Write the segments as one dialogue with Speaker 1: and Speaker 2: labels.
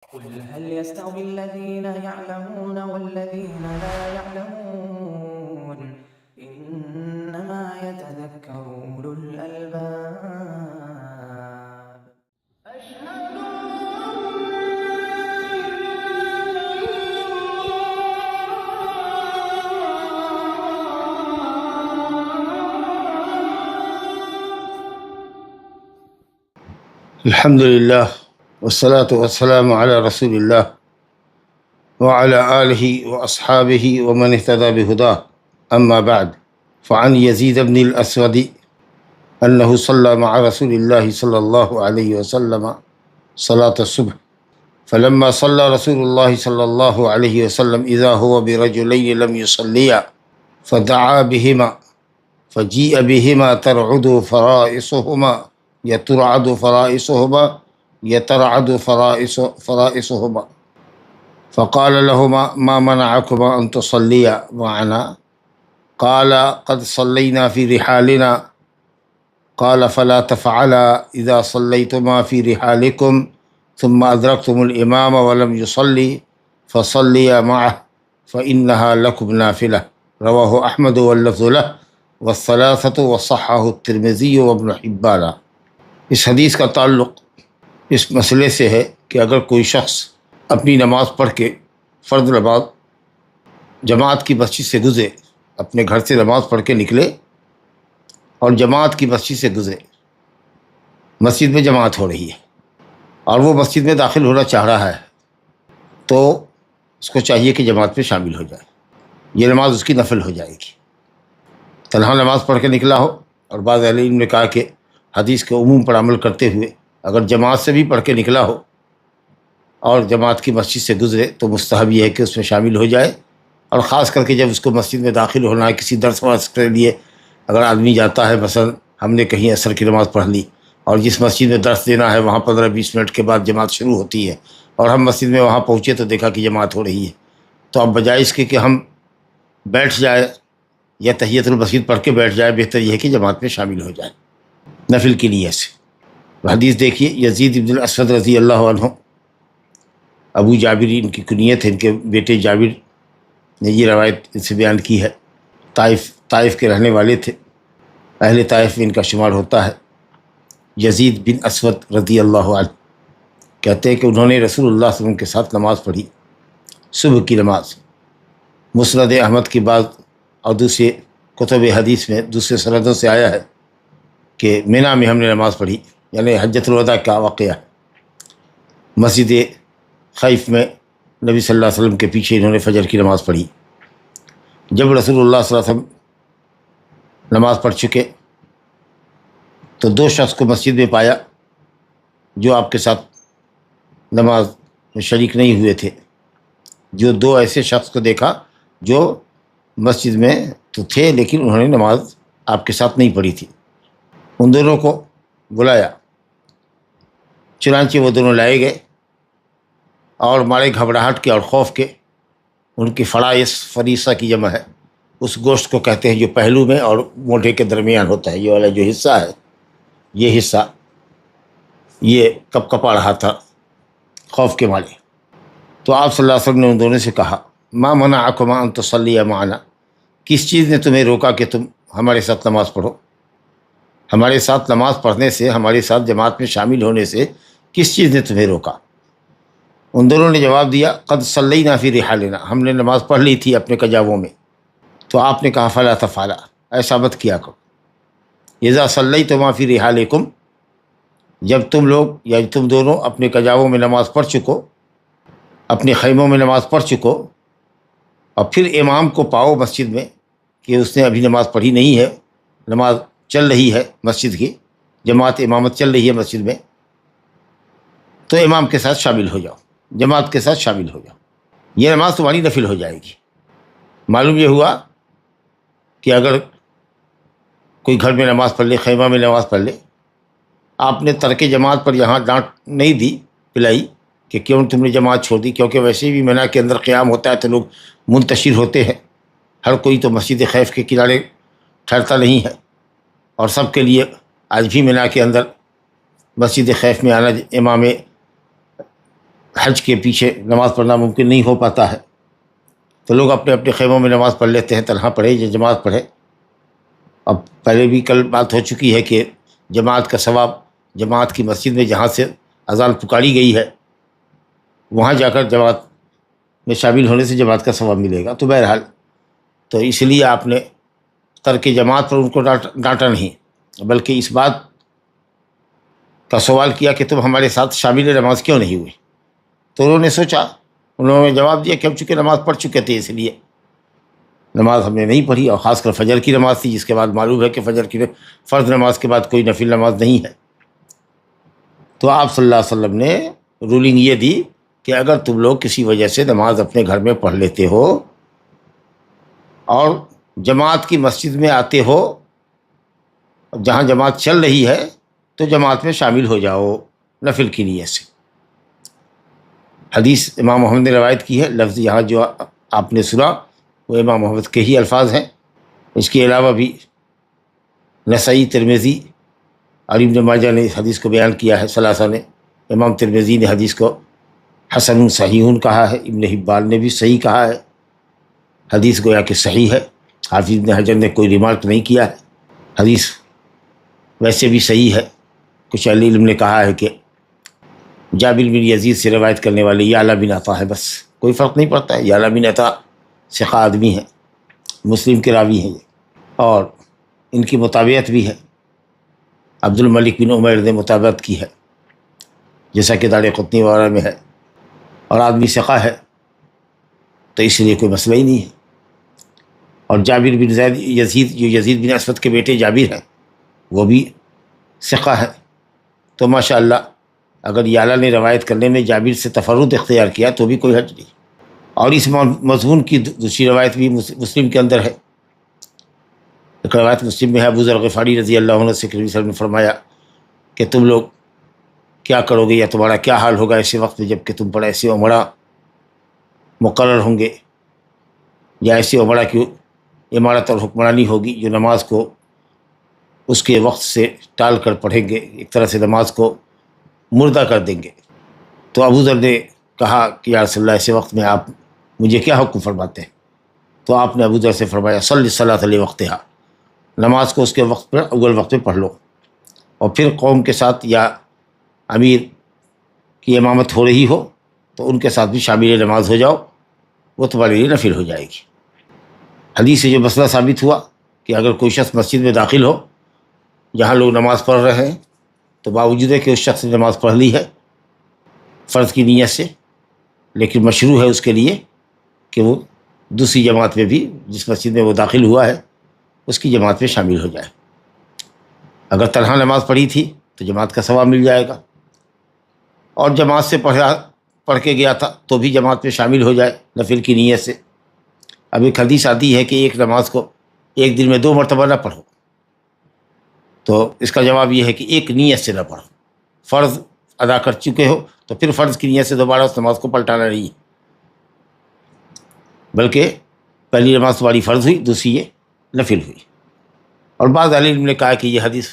Speaker 1: قل هل يستوي الذين يعلمون والذين لا يعلمون إنما يتذكر أولو الألباب أشهد
Speaker 2: الحمد لله والصلاة والسلام على رسول الله وعلى آله وأصحابه ومن اهتدى بهداه أما بعد فعن يزيد بن الأسود أنه صلى مع رسول الله صلى الله عليه وسلم صلاة الصبح فلما صلى رسول الله صلى الله عليه وسلم إذا هو برجلين لم يصليا فدعا بهما فجيء بهما ترعد فرائصهما يترعد فرائصهما فقال لهما ما منعكما أن تصليا معنا قال قد صلينا في رحالنا قال فلا تفعلا إذا صليتما في رحالكم ثم أدركتم الإمام ولم يصلي فصليا معه فإنها لكم نافلة رواه أحمد واللفظ له والثلاثة وصححه الترمذي وابن حبان۔ اس حدیث کا تعلق اس مسئلے سے ہے کہ اگر کوئی شخص اپنی نماز پڑھ کے فرض نماز جماعت کی مسجد سے گزرے، اپنے گھر سے نماز پڑھ کے نکلے اور جماعت کی مسجد سے گزرے، مسجد میں جماعت ہو رہی ہے اور وہ مسجد میں داخل ہونا چاہ رہا ہے، تو اس کو چاہیے کہ جماعت میں شامل ہو جائے، یہ نماز اس کی نفل ہو جائے گی۔ تنہا نماز پڑھ کے نکلا ہو، اور بعض اہل علم نے کہا کہ حدیث کے عموم پر عمل کرتے ہوئے اگر جماعت سے بھی پڑھ کے نکلا ہو اور جماعت کی مسجد سے گزرے تو مستحب یہ ہے کہ اس میں شامل ہو جائے، اور خاص کر کے جب اس کو مسجد میں داخل ہونا ہے کسی درس ورس کے لیے، اگر آدمی جاتا ہے، مثلا ہم نے کہیں عصر کی نماز پڑھ لی اور جس مسجد میں درس دینا ہے وہاں 15-20 منٹ کے بعد جماعت شروع ہوتی ہے اور ہم مسجد میں وہاں پہنچے تو دیکھا کہ جماعت ہو رہی ہے، تو اب بجائے اس کے کہ ہم بیٹھ جائے یا تحیۃ المسجد پڑھ کے بیٹھ جائے، بہتر یہ ہے کہ جماعت میں شامل ہو جائے نفل کی نیت سے۔ حدیث دیکھیے، یزید بن الاسود رضی اللہ عنہ، ابو جابر ان کی کنیت ہے، ان کے بیٹے جابر نے یہ روایت ان سے بیان کی ہے۔ طائف کے رہنے والے تھے، اہل طائف میں ان کا شمار ہوتا ہے۔ یزید بن اسود رضی اللہ عنہ کہتے ہیں کہ انہوں نے رسول اللہ صلی اللہ علیہ وسلم کے ساتھ نماز پڑھی، صبح کی نماز۔ مسند احمد کی بعض اور دوسرے کتب حدیث میں دوسرے سندوں سے آیا ہے کہ مینا میں ہم نے نماز پڑھی، یعنی حجۃ الوداع کا واقعہ۔ مسجد خیف میں نبی صلی اللہ علیہ وسلم کے پیچھے انہوں نے فجر کی نماز پڑھی۔ جب رسول اللہ صلی اللہ علیہ وسلم نماز پڑھ چکے تو دو شخص کو مسجد میں پایا جو آپ کے ساتھ نماز میں شریک نہیں ہوئے تھے، جو دو ایسے شخص کو دیکھا جو مسجد میں تو تھے لیکن انہوں نے نماز آپ کے ساتھ نہیں پڑھی تھی۔ ان دونوں کو بلایا، چنانچہ وہ دونوں لائے گئے اور مارے گھبراہٹ کے اور خوف کے، ان کی فریسہ کی جمع ہے، اس گوشت کو کہتے ہیں جو پہلو میں اور موڈھے کے درمیان ہوتا ہے، یہ والا جو حصہ ہے، یہ حصہ یہ کپ کپا رہا تھا خوف کے مارے۔ تو آپ صلی اللہ علیہ وسلم نے ان دونوں سے کہا ما منعکما ان تصلیا معنا، کس چیز نے تمہیں روکا کہ تم ہمارے ساتھ نماز پڑھو؟ ہمارے ساتھ نماز پڑھنے سے، ہمارے ساتھ جماعت میں شامل ہونے سے کس چیز نے تمہیں روکا؟ ان دونوں نے جواب دیا قد صلینا فی رحالنا، ہم نے نماز پڑھ لی تھی اپنے کجاووں میں۔ تو آپ نے کہا فلا تفعلا، ایسا مت کیا کرو۔ اذا صلیتما فی رحالکم، جب تم لوگ یا تم دونوں اپنے کجاووں میں نماز پڑھ چکو، اپنے خیموں میں نماز پڑھ چکو، اور پھر امام کو پاؤ مسجد میں کہ اس نے ابھی نماز پڑھی نہیں ہے، نماز چل رہی ہے مسجد کی، جماعت امامت چل رہی ہے مسجد میں، تو امام کے ساتھ شامل ہو جاؤ، جماعت کے ساتھ شامل ہو جاؤ، یہ نماز تمہاری نفل ہو جائے گی۔ معلوم یہ ہوا کہ اگر کوئی گھر میں نماز پڑھ لے، خیمہ میں نماز پڑھ لے، آپ نے ترک جماعت پر یہاں ڈانٹ نہیں دی پلائی کہ کیوں تم نے جماعت چھوڑ دی، کیونکہ ویسے بھی مینا کے اندر قیام ہوتا ہے تو لوگ منتشر ہوتے ہیں، ہر کوئی تو مسجد خیف کے کنارے ٹھہرتا نہیں ہے، اور سب کے لیے آج بھی مینا کے اندر مسجد خیف میں آنا امام حج کے پیچھے نماز پڑھنا ممکن نہیں ہو پاتا ہے تو لوگ اپنے اپنے خیموں میں نماز پڑھ لیتے ہیں، تنہا پڑھے یا جماعت پڑھے۔ اب پہلے بھی کل بات ہو چکی ہے کہ جماعت کا ثواب جماعت کی مسجد میں جہاں سے اذان پکاری گئی ہے وہاں جا کر جماعت میں شامل ہونے سے جماعت کا ثواب ملے گا۔ تو بہرحال تو اس لیے آپ نے ترک جماعت پر ان کو ڈانٹا نہیں، بلکہ اس بات کا سوال کیا کہ تم ہمارے ساتھ شامل نماز کیوں نہیں ہوئے؟ تو انہوں نے سوچا، انہوں نے جواب دیا کہ ہم چونکہ نماز پڑھ چکے تھے اس لیے نماز ہم نے نہیں پڑھی، اور خاص کر فجر کی نماز تھی، جس کے بعد معلوم ہے کہ فجر کی فرض نماز کے بعد کوئی نفل نماز نہیں ہے۔ تو آپ صلی اللہ علیہ وسلم نے رولنگ یہ دی کہ اگر تم لوگ کسی وجہ سے نماز اپنے گھر میں پڑھ لیتے ہو اور جماعت کی مسجد میں آتے ہو جہاں جماعت چل رہی ہے تو جماعت میں شامل ہو جاؤ نفل کی نیت سے۔ حدیث امام محمد نے روایت کی ہے، لفظ یہاں جو آپ نے سنا وہ امام محمد کے ہی الفاظ ہیں۔ اس کے علاوہ بھی نسائی، ترمذی اور ابن ماجہ نے اس حدیث کو بیان کیا ہے، ثلاثہ نے۔ امام ترمذی نے حدیث کو حسن صحیح کہا ہے، ابن حبان نے بھی صحیح کہا ہے، حدیث گویا کہ صحیح ہے۔ حافظ ابن حجر نے کوئی ریمارک نہیں کیا ہے، حدیث ویسے بھی صحیح ہے۔ کچھ اہل علم نے کہا ہے کہ جابر بن یزید سے روایت کرنے والے یعلا بن عطا ہے، بس کوئی فرق نہیں پڑتا ہے۔ یعلا بن عطا ثقہ آدمی ہے، مسلم کے راوی ہیں یہ، اور ان کی مطابعت بھی ہے۔ عبد الملک بن عمیر نے مطابعت کی ہے جیسا کہ دارقطنی وغیرہ میں ہے، اور آدمی ثقہ ہے تو اس لیے کوئی مسئلہ ہی نہیں ہے۔ اور جابر بن زید یزید، جو یزید بن اسود کے بیٹے جابر ہیں، وہ بھی ثقہ ہے۔ تو ماشاءاللہ اگر یعلا نے روایت کرنے میں جابر سے تفرد اختیار کیا تو بھی کوئی حرج نہیں۔ اور اس مضمون کی دوسری روایت بھی مسلم کے اندر ہے، ایک روایت مسلم میں ہے، ابو ذر غفاری رضی اللہ عنہ سے نبی صلی اللہ علیہ وسلم نے فرمایا کہ تم لوگ کیا کرو گے یا تمہارا کیا حال ہوگا ایسے وقت میں جب کہ تم پر ایسے عمرہ مقرر ہوں گے یا ایسے عمرہ کی امارت اور حکمرانی ہوگی جو نماز کو اس کے وقت سے ٹال کر پڑھیں گے، ایک طرح سے نماز کو مردہ کر دیں گے۔ تو ابو ذر نے کہا کہ یا رسول اللہ ایسے وقت میں آپ مجھے کیا حکم فرماتے ہیں؟ تو آپ نے ابو ذر سے فرمایا صلی الصلاۃ علیہ وقتہا، نماز کو اس کے وقت پر اول وقت میں پڑھ لو، اور پھر قوم کے ساتھ یا امیر کی امامت ہو رہی ہو تو ان کے ساتھ بھی شامل نماز ہو جاؤ، وہ تمہارے لیے نفل ہو جائے گی۔ حدیث سے جو مسئلہ ثابت ہوا کہ اگر کوئی شخص مسجد میں داخل ہو جہاں لوگ نماز پڑھ رہے ہیں تو باوجود ہے کہ اس شخص نے نماز پڑھ لی ہے فرض کی نیت سے، لیکن مشروع ہے اس کے لیے کہ وہ دوسری جماعت میں بھی جس مسجد میں وہ داخل ہوا ہے اس کی جماعت میں شامل ہو جائے۔ اگر تنہا نماز پڑھی تھی تو جماعت کا ثواب مل جائے گا، اور جماعت سے پڑھ کے گیا تھا تو بھی جماعت میں شامل ہو جائے نفل کی نیت سے۔ اب ایک حدیث آتی ہے کہ ایک نماز کو ایک دن میں 2 مرتبہ نہ پڑھو، تو اس کا جواب یہ ہے کہ ایک نیت سے نہ پڑھو۔ فرض ادا کر چکے ہو تو پھر فرض کی نیت سے دوبارہ اس نماز کو پلٹانا نہیں ہے، بلکہ پہلی نماز تمہاری فرض ہوئی، دوسری یہ نفل ہوئی۔ اور بعض اہل علم نے کہا کہ یہ حدیث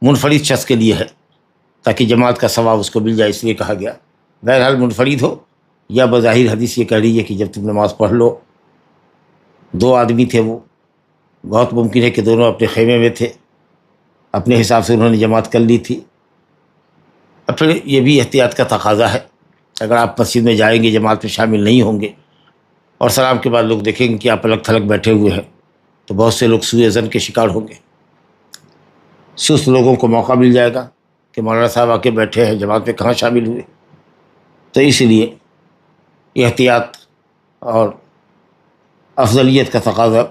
Speaker 2: منفرد شخص کے لیے ہے تاکہ جماعت کا ثواب اس کو مل جائے، اس لیے کہا گیا۔ بہرحال منفرد ہو یا بظاہر حدیث یہ کہہ رہی ہے کہ جب تم نماز پڑھ لو، 2 آدمی تھے، وہ بہت ممکن ہے کہ دونوں اپنے خیمے میں تھے، اپنے حساب سے انہوں نے جماعت کر لی تھی۔ اور پھر یہ بھی احتیاط کا تقاضا ہے، اگر آپ مسجد میں جائیں گے جماعت میں شامل نہیں ہوں گے اور سلام کے بعد لوگ دیکھیں گے کہ آپ الگ تھلگ بیٹھے ہوئے ہیں تو بہت سے لوگ سوء ظن کے شکار ہوں گے۔ سست لوگوں کو موقع مل جائے گا کہ مولانا صاحب آ کے بیٹھے ہیں، جماعت میں کہاں شامل ہوئے۔ تو اس لیے احتیاط اور افضلیت کا تقاضا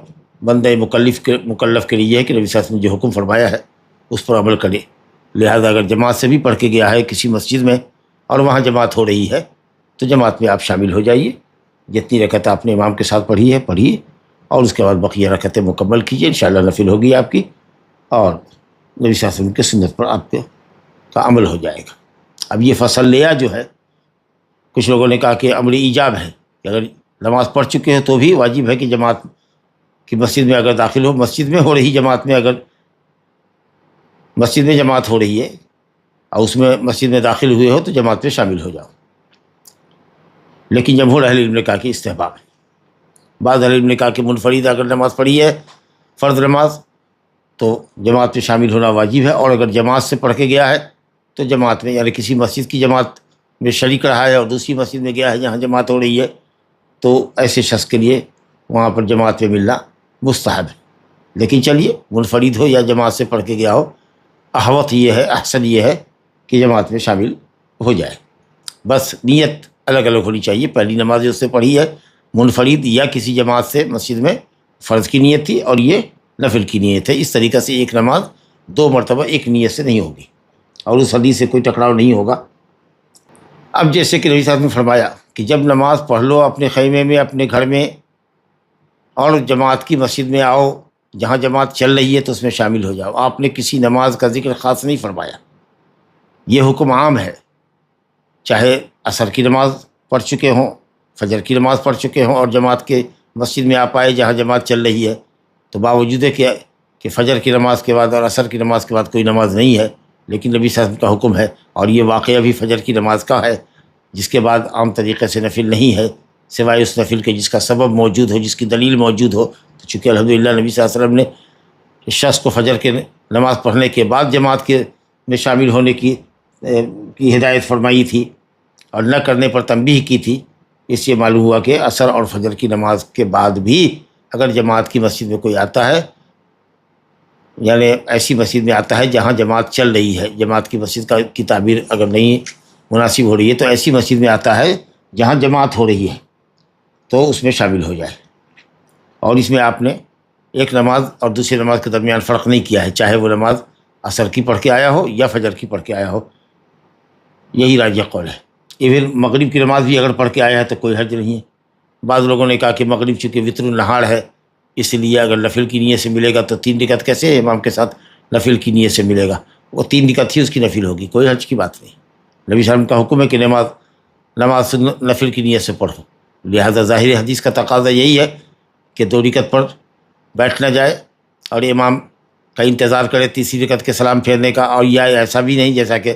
Speaker 2: بندہ مکلف کے لیے ہے کہ نبی صلی اللہ علیہ وسلم نے جو حکم فرمایا ہے اس پر عمل کرے۔ لہذا اگر جماعت سے بھی پڑھ کے گیا ہے کسی مسجد میں اور وہاں جماعت ہو رہی ہے تو جماعت میں آپ شامل ہو جائیے، جتنی رکعت آپ نے امام کے ساتھ پڑھیے اور اس کے بعد بقیہ رکعتیں مکمل کیجیے، انشاءاللہ نفل ہوگی آپ کی، اور نبی صلی اللہ علیہ وسلم کی سنت پر آپ کا عمل ہو جائے گا۔ اب یہ فصل لیا جو ہے، کچھ لوگوں نے کہا کہ امر ایجاب ہے کہ اگر نماز پڑھ چکے ہو تو بھی واجب ہے کہ جماعت کی مسجد میں اگر داخل ہو، مسجد میں ہو رہی جماعت میں، اگر مسجد میں جماعت ہو رہی ہے اور اس میں مسجد میں داخل ہوئے ہو تو جماعت میں شامل ہو جاؤ۔ لیکن جمہور اہل علم نے کہا کہ استحباب ہے۔ بعض اہل علم نے کہا کہ منفرد اگر نماز پڑھی ہے فرض نماز تو جماعت میں شامل ہونا واجب ہے، اور اگر جماعت سے پڑھ کے گیا ہے تو جماعت میں، یعنی کسی مسجد کی جماعت میں شریک رہا ہے اور دوسری مسجد میں گیا ہے جہاں جماعت ہو رہی ہے تو ایسے شخص کے لیے وہاں پر جماعت میں ملنا مستحب ہے۔ لیکن چلیے منفرد ہو یا جماعت سے پڑھ کے گیا ہو، احوط یہ ہے، احسن یہ ہے کہ جماعت میں شامل ہو جائے۔ بس نیت الگ الگ ہونی چاہیے، پہلی نماز اس سے پڑھی ہے منفرد یا کسی جماعت سے مسجد میں فرض کی نیت تھی اور یہ نفل کی نیت ہے، اس طریقے سے ایک نماز دو مرتبہ ایک نیت سے نہیں ہوگی اور اس حدیث سے کوئی ٹکراؤ نہیں ہوگا۔ اب جیسے کہ نبی صاحب نے فرمایا کہ جب نماز پڑھ لو اپنے خیمے میں، اپنے گھر میں، اور جماعت کی مسجد میں آؤ، جہاں جماعت چل رہی ہے تو اس میں شامل ہو جاؤ۔ آپ نے کسی نماز کا ذکر خاص نہیں فرمایا، یہ حکم عام ہے، چاہے عصر کی نماز پڑھ چکے ہوں، فجر کی نماز پڑھ چکے ہوں اور جماعت کے مسجد میں آپ آئے جہاں جماعت چل رہی ہے، تو باوجود ہے کہ فجر کی نماز کے بعد اور عصر کی نماز کے بعد کوئی نماز نہیں ہے، لیکن نبی صلی اللہ علیہ وسلم کا حکم ہے، اور یہ واقعہ بھی فجر کی نماز کا ہے جس کے بعد عام طریقے سے نفل نہیں ہے سوائے اس نفل کے جس کا سبب موجود ہو، جس کی دلیل موجود ہو۔ تو چونکہ الحمدللہ نبی صلی اللہ علیہ وسلم نے اس شخص کو فجر کے نماز پڑھنے کے بعد جماعت کے میں شامل ہونے کی ہدایت فرمائی تھی اور نہ کرنے پر تنبیہ کی تھی، اس سے معلوم ہوا کہ عصر اور فجر کی نماز کے بعد بھی اگر جماعت کی مسجد میں کوئی آتا ہے، یعنی ایسی مسجد میں آتا ہے جہاں جماعت چل رہی ہے، جماعت کی مسجد کی تعبیر اگر نہیں مناسب ہو رہی ہے تو ایسی مسجد میں آتا ہے جہاں جماعت ہو رہی ہے تو اس میں شامل ہو جائے۔ اور اس میں آپ نے ایک نماز اور دوسری نماز کے درمیان فرق نہیں کیا ہے، چاہے وہ نماز عصر کی پڑھ کے آیا ہو یا فجر کی پڑھ کے آیا ہو، یہی راجح قول ہے۔ ایون مغرب کی نماز بھی اگر پڑھ کے آیا ہے تو کوئی حرج نہیں ہے۔ بعض لوگوں نے کہا کہ مغرب چونکہ وتر النہار ہے اس لیے اگر نفل کی نیت سے ملے گا تو 3 رکعت کیسے امام کے ساتھ نفل کی نیت سے ملے گا؟ وہ 3 رکعت ہی اس کی نفل ہوگی، کوئی حرج کی بات نہیں۔ نبی صلی اللہ علیہ وسلم کا حکم ہے کہ نماز نفل کی نیت سے پڑھو، لہذا ظاہر حدیث کا تقاضا یہی ہے کہ 2 رکعت پر بیٹھ نہ جائے اور امام کا انتظار کرے تیسری رکعت کے سلام پھیرنے کا، اور یا ایسا بھی نہیں جیسا کہ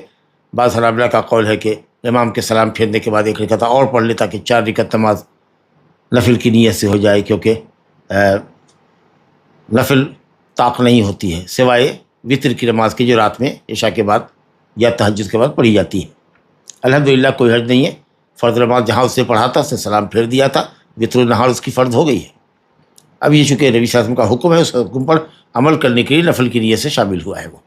Speaker 2: بعض حنابلہ کا قول ہے کہ امام کے سلام پھیرنے کے بعد 1 رکعت اور پڑھ لے تاکہ 4 رکعت نماز نفل کی نیت سے ہو جائے، کیونکہ نفل طاق نہیں ہوتی ہے سوائے وطر کی نماز کی جو رات میں عشاء کے بعد یا تہجد کے بعد پڑھی جاتی ہے۔ الحمدللہ کوئی حرج نہیں ہے، فرض نماز جہاں اس سے پڑھا تھا اس نے سلام پھیر دیا تھا، وطر النہار اس کی فرض ہو گئی ہے۔ اب یہ چونکہ نبی صلی اللہ علیہ وسلم کا حکم ہے، اس حکم پر عمل کرنے کے لیے نفل کی نیت سے شامل ہوا ہے وہ،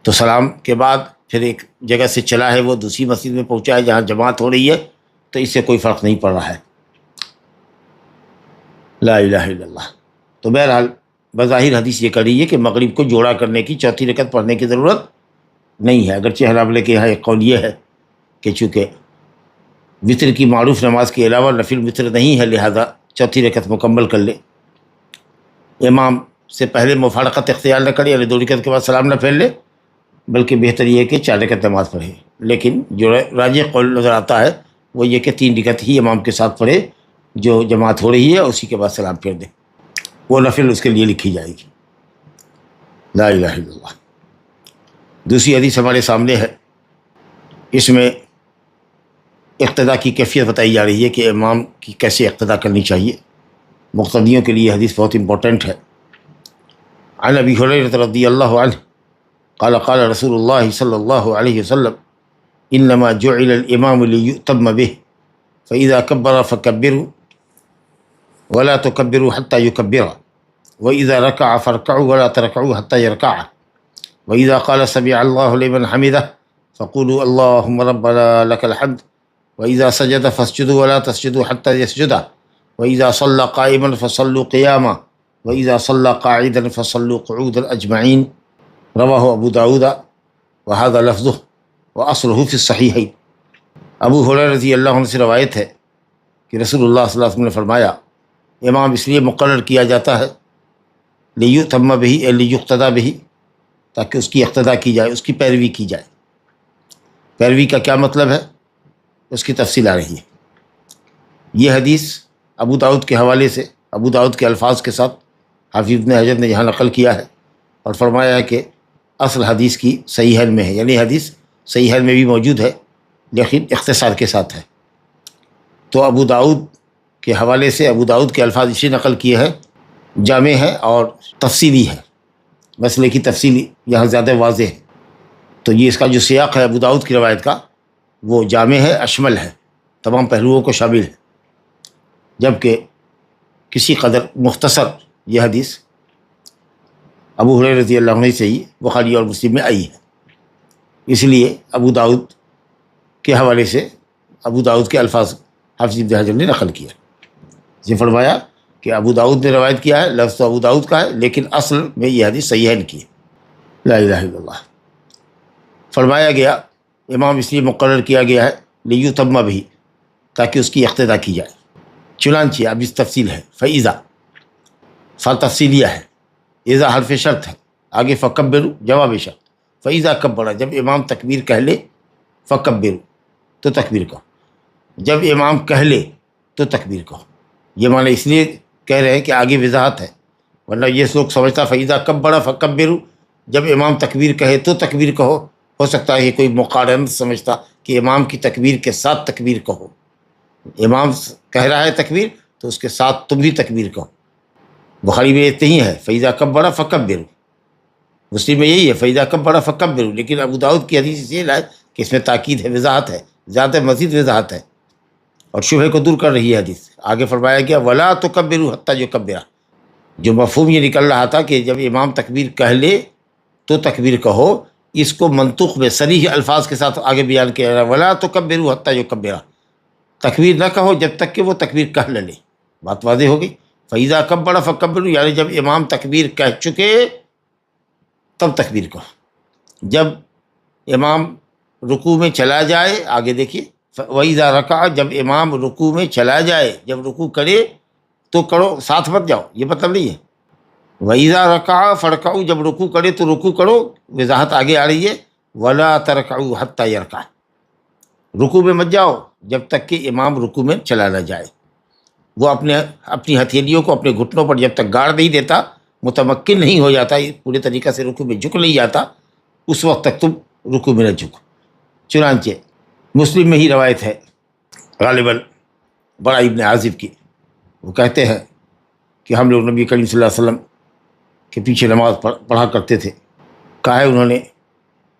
Speaker 2: تو سلام کے بعد پھر ایک جگہ سے چلا ہے وہ دوسری مسجد میں پہنچا ہے جہاں جماعت ہو رہی ہے تو اس سے کوئی فرق نہیں پڑ رہا ہے۔ لا الہ الا اللہ۔ تو بہرحال بظاہر حدیث یہ کر رہی ہے کہ مغرب کو جوڑا کرنے کی 4تھی رکعت پڑھنے کی ضرورت نہیں ہے، اگرچہ حنابلہ کے یہاں ایک قول یہ ہے کہ چونکہ وطر کی معروف نماز کے علاوہ نفل وطر نہیں ہے لہذا 4تھی رکعت مکمل کر لے، امام سے پہلے مفارقت اختیار نہ کرے، یعنی 2 رکعت کے بعد سلام نہ پھیر لے، بلکہ بہتر یہ ہے کہ 4 رکعت نماز پڑھے۔ لیکن جو راجح قول نظر آتا ہے وہ یہ کہ 3 رکعت ہی امام کے ساتھ پڑھے جو جماعت ہو رہی ہے، اسی کے بعد سلام پھیر دے، وہ نفل اس کے لیے لکھی جائے گی۔ لا الہ الا اللہ۔ دوسری حدیث ہمارے سامنے ہے، اس میں اقتداء کی کیفیت بتائی جا رہی ہے کہ امام کی کیسے اقتداء کرنی چاہیے، مقتدیوں کے لیے حدیث بہت امپورٹنٹ ہے۔ عن ابی ہریرہ رضی اللہ عنہ قال قال رسول اللہ صلی اللہ علیہ وسلم انما جعل الامام لیؤتم به فاذا كبر فكبروا ولا تكبروا حتى يكبر واذا ركع فاركعوا ولا تركعوا حتى يركع واذا قال سمع الله لمن حمده فقولوا اللهم ربنا لك الحمد واذا سجد فاسجدوا ولا تسجدوا حتى يسجد واذا صلى قائما فصلوا قياما واذا صلى قاعدا فصلوا قعودا اجمعين رواہ ابو داؤد وہذا لفظہ واصلہ فی الصحیحین۔ ابو ہریرہ رضی اللہ عنہ سے روایت ہے کہ رسول اللہ صلی اللہ علیہ وسلم نے فرمایا امام اس لیے مقرر کیا جاتا ہے لیؤتم بہ لیقتدی بہ، تاکہ اس کی اقتداء کی جائے، اس کی پیروی کی جائے۔ پیروی کا کیا مطلب ہے اس کی تفصیل آ رہی ہے۔ یہ حدیث ابو داؤد کے حوالے سے، ابو داؤد کے الفاظ کے ساتھ حافظ ابن حجر نے یہاں نقل کیا ہے اور فرمایا ہے کہ اصل حدیث کی صحیحین میں ہے، یعنی حدیث صحیحین میں بھی موجود ہے لیکن اختصار کے ساتھ ہے۔ تو ابو داؤد کے حوالے سے ابو داؤد کے الفاظ اسی نقل کیے ہیں، جامع ہے اور تفصیلی ہے، مسئلے کی تفصیلی یہاں زیادہ واضح ہے۔ تو یہ اس کا جو سیاق ہے ابو داؤد کی روایت کا، وہ جامع ہے، اشمل ہے، تمام پہلوؤں کو شامل ہے، جبکہ کسی قدر مختصر یہ حدیث ابو ہریرہ رضی اللہ عنہ سے ہی بخاری اور مسلم میں آئی ہے۔ اس لیے ابو داؤد کے حوالے سے ابو داؤد کے الفاظ حافظ ابن حجر نے نقل کیا۔ یہ فرمایا کہ ابو داؤد نے روایت کیا ہے، لفظ تو ابو داؤد کا ہے، لیکن اصل میں یہ حدیث صحیحین کی ہے۔ لا الہ الا اللہ۔ فرمایا گیا امام اس لیے مقرر کیا گیا ہے لیتم بھی، تاکہ اس کی اقتدا کی جائے۔ چنانچہ اب اس تفصیل ہے، فَإِذَا، فا تفصیلیہ ہے، اذا حرف شرط ہے، آگے فکبروا جواب شرط، فَإِذَا کبر، جب امام تکبیر کہہ لے، فکبروا تو تکبیر کہو، جب امام کہہ لے تو تکبیر کہو۔ یہ معنی اس لیے کہہ رہے ہیں کہ آگے وضاحت ہے، ورنہ یہ لوگ سمجھتا فَإِذَا کبر فکبروا، جب امام تکبیر کہے تو تکبیر کہو، ہو سکتا ہے یہ کوئی مقارنت سمجھتا کہ امام کی تکبیر کے ساتھ تکبیر کہو، امام کہہ رہا ہے تکبیر تو اس کے ساتھ تم بھی تکبیر کہو۔ بخاری میں اتنی ہے فَإِذَا کبر فکبروا، مسلم میں یہی ہے فَإِذَا کبر فکبروا، لیکن ابو داؤد کی حدیث یہ ہے کہ اس میں تاکید ہے، وضاحت ہے، زیادہ مزید وضاحت ہے اور شبہ کو دور کر رہی ہے حدیث۔ آگے فرمایا گیا وَلَا تُكَبِّرُوا حَتَّى يُكَبِّرَ، جو مفہوم یہ نکل رہا تھا کہ جب امام تکبیر کہہ لے تو تکبیر کہو، اس کو منطوق میں صریح الفاظ کے ساتھ آگے بیان کیا جا رہا ہے، وَلَا تُكَبِّرُوا حَتَّى يُكَبِّرَ، تکبیر نہ کہو جب تک کہ وہ تکبیر کہہ لے۔ بات واضح ہو گئی۔ فَإِذَا كَبَّرَ فَكَبِّرُوا، یعنی جب امام تکبیر کہہ چکے تب تکبیر کہو۔ جب امام رکوع میں چلا جائے، آگے دیکھیے وَإِذَا رَكَعَ، جب امام رکوع میں چلا جائے، جب رکوع کرے تو کرو، ساتھ مت جاؤ، یہ مطلب نہیں ہے۔ وَإِذَا رَكَعَ فَارْكَعُوا، جب رکوع کرے تو رکوع کرو، وضاحت آگے آ رہی ہے وَلَا تَرْكَعُوا حَتَّى يَرْكَعَ، رکوع میں مت جاؤ جب تک کہ امام رکوع میں چلا نہ جائے۔ وہ اپنی ہتھیلیوں کو اپنے گھٹنوں پر جب تک گاڑ نہیں دیتا، متمکن نہیں ہو جاتا، پورے طریقہ سے رکوع میں جھک نہیں جاتا، اس وقت تک تم رکوع میں نہ جھکو۔ چنانچہ مسلم میں ہی روایت ہے غالباً برا ابن عازب کی، وہ کہتے ہیں کہ ہم لوگ نبی کریم صلی اللہ علیہ وسلم کے پیچھے نماز پڑھا کرتے تھے۔ کہا ہے انہوں نے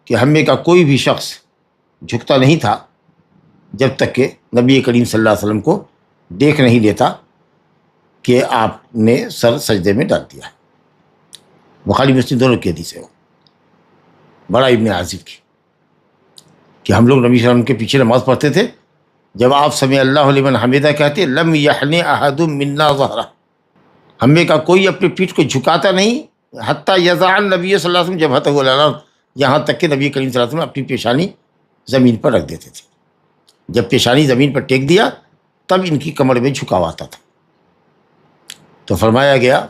Speaker 2: کہ ہم میں کا کوئی بھی شخص جھکتا نہیں تھا جب تک کہ نبی کریم صلی اللہ علیہ وسلم کو دیکھ نہیں لیتا کہ آپ نے سر سجدے میں ڈال دیا۔ بخاری مسلم دونوں کی حدیث ہے وہ برا ابن عازب کی، کہ ہم لوگ نبی صلی اللہ علیہ وسلم کے پیچھے نماز پڑھتے تھے، جب آپ سمع اللہ لمن حمیدہ کہتے لم یحن احد منا ظہرہ، ہم میں کا کوئی اپنے پیٹھ کو جھکاتا نہیں، حتیٰ یضع النبی صلی اللہ علیہ وسلم جبہتہ علی الارض، یہاں تک کہ نبی کریم صلی اللہ علیہ وسلم اپنی پیشانی زمین پر رکھ دیتے تھے۔ جب پیشانی زمین پر ٹیک دیا تب ان کی کمر میں جھکاو آتا تھا۔ تو فرمایا گیا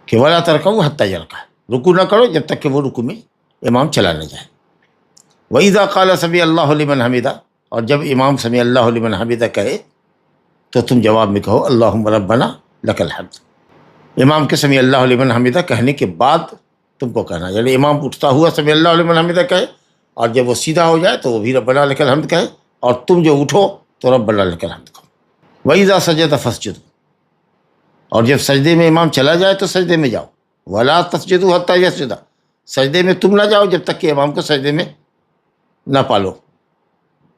Speaker 2: کہ ولا ترکعوا حتیٰ یرکع، رکوع نہ کرو جب تک کہ وہ رکوع میں امام چلا نہ جائے۔ وَإِذَا قَالَ سَمِعَ اللَّهُ لِمَنْ حَمِدَهُ، اور جب امام سمع اللہ لمن حمدہ کہے تو تم جواب میں کہو اللہم ربنا لک الحمد۔ امام کے سمع اللہ لمن حمدہ کہنے کے بعد تم کو کہنا، یعنی امام اٹھتا ہوا سمع اللہ لمن حمدہ کہے، اور جب وہ سیدھا ہو جائے تو وہ بھی ربنا لک الحمد کہے، اور تم جو اٹھو تو ربنا لک الحمد کہو۔ وَإِذَا سَجَدَ فَاسْجُدُوا، اور جب سجدے میں امام چلا جائے تو سجدے میں جاؤ۔ وَلَا تَسْجُدُوا حَتَّى يَسْجُدَ، سجدے میں تم نہ جاؤ جب تک کہ امام کو سجدے میں نہ پالو۔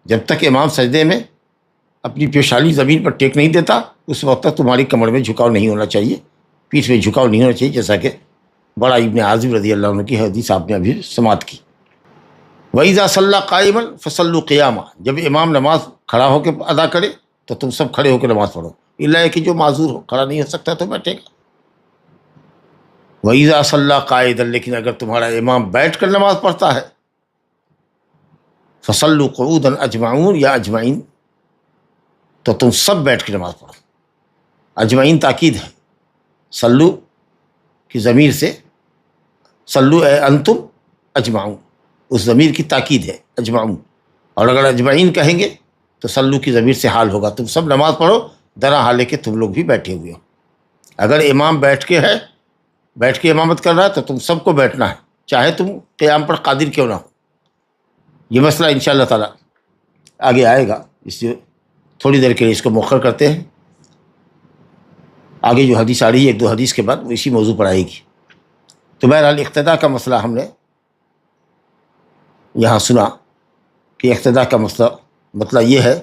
Speaker 2: جب تک امام سجدے میں اپنی پیشانی زمین پر ٹیک نہیں دیتا، اس وقت تک تمہاری کمر میں جھکاؤ نہیں ہونا چاہیے، پیٹھ میں جھکاؤ نہیں ہونا چاہیے، جیسا کہ بڑا ابن عازب رضی اللہ عنہ کی حدیث آپ نے ابھی سماعت کی۔ وَإِذَا صَلَّى قَائِمًا فَصَلُّوا قِيَامًا، جب امام نماز کھڑا ہو کے ادا کرے تو تم سب کھڑے ہو کے نماز پڑھو، الا کہ جو معذور ہو، کھڑا نہیں ہو سکتا تو بیٹھے گا۔ وَإِذَا صَلَّى قَاعِدًا، لیکن اگر تمہارا امام بیٹھ کر نماز پڑھتا ہے، فَصَلُّوا قُعُودًا أَجْمَعُونَ یا اجمعین، تو تم سب بیٹھ کے نماز پڑھو۔ اجمعین تاکید ہے، صلو کی ضمیر سے، صلو اے انتم اجمعون، اس ضمیر کی تاکید ہے اجمعون، اور اگر اجمعین کہیں گے تو صلو کی ضمیر سے حال ہوگا، تم سب نماز پڑھو درا حالے کہ تم لوگ بھی بیٹھے ہوئے ہو۔ اگر امام بیٹھ کے امامت کر رہا ہے تو تم سب کو بیٹھنا ہے، چاہے تم قیام پر قادر کیوں نہ ہو۔ یہ مسئلہ انشاءاللہ تعالی آگے آئے گا، اس لیے تھوڑی دیر کے لیے اس کو مؤخر کرتے ہیں. آگے جو حدیث آ رہی ہے ایک دو حدیث کے بعد وہ اسی موضوع پر آئے گی. تو بہرحال اقتداء کا مسئلہ ہم نے یہاں سنا کہ اقتداء کا مسئلہ یہ ہے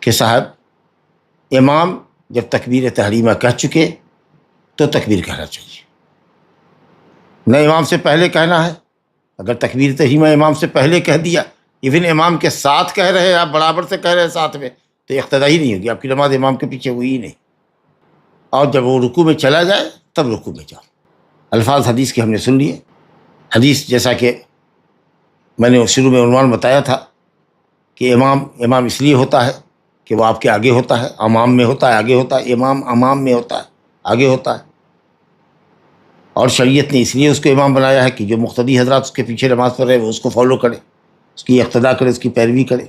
Speaker 2: کہ صاحب امام جب تکبیر تحریمہ کہہ چکے تو تکبیر کہنا چاہیے، نہ امام سے پہلے کہنا ہے. اگر تکبیر تحریمہ امام سے پہلے کہہ دیا، ایون امام کے ساتھ کہہ رہے ہیں، آپ برابر سے کہہ رہے ہیں ساتھ میں، تو اقتداء ہی نہیں ہوگی، آپ کی نماز امام کے پیچھے ہوئی ہی نہیں. اور جب وہ رکوع میں چلا جائے تب رکوع میں جاؤ. الفاظ حدیث کے ہم نے سن لیے. حدیث جیسا کہ میں نے شروع میں عنوان بتایا تھا کہ امام اس لیے ہوتا ہے کہ وہ آپ کے آگے ہوتا ہے، امام میں ہوتا ہے، آگے ہوتا ہے. امام امام میں ہوتا ہے، آگے ہوتا ہے. اور شریعت نے اس لیے اس کو امام بنایا ہے کہ جو مقتدی حضرات اس کے پیچھے نماز پڑھ رہے ہیں وہ اس کو فالو کرے، اس کی اقتداء کرے، اس کی پیروی کرے.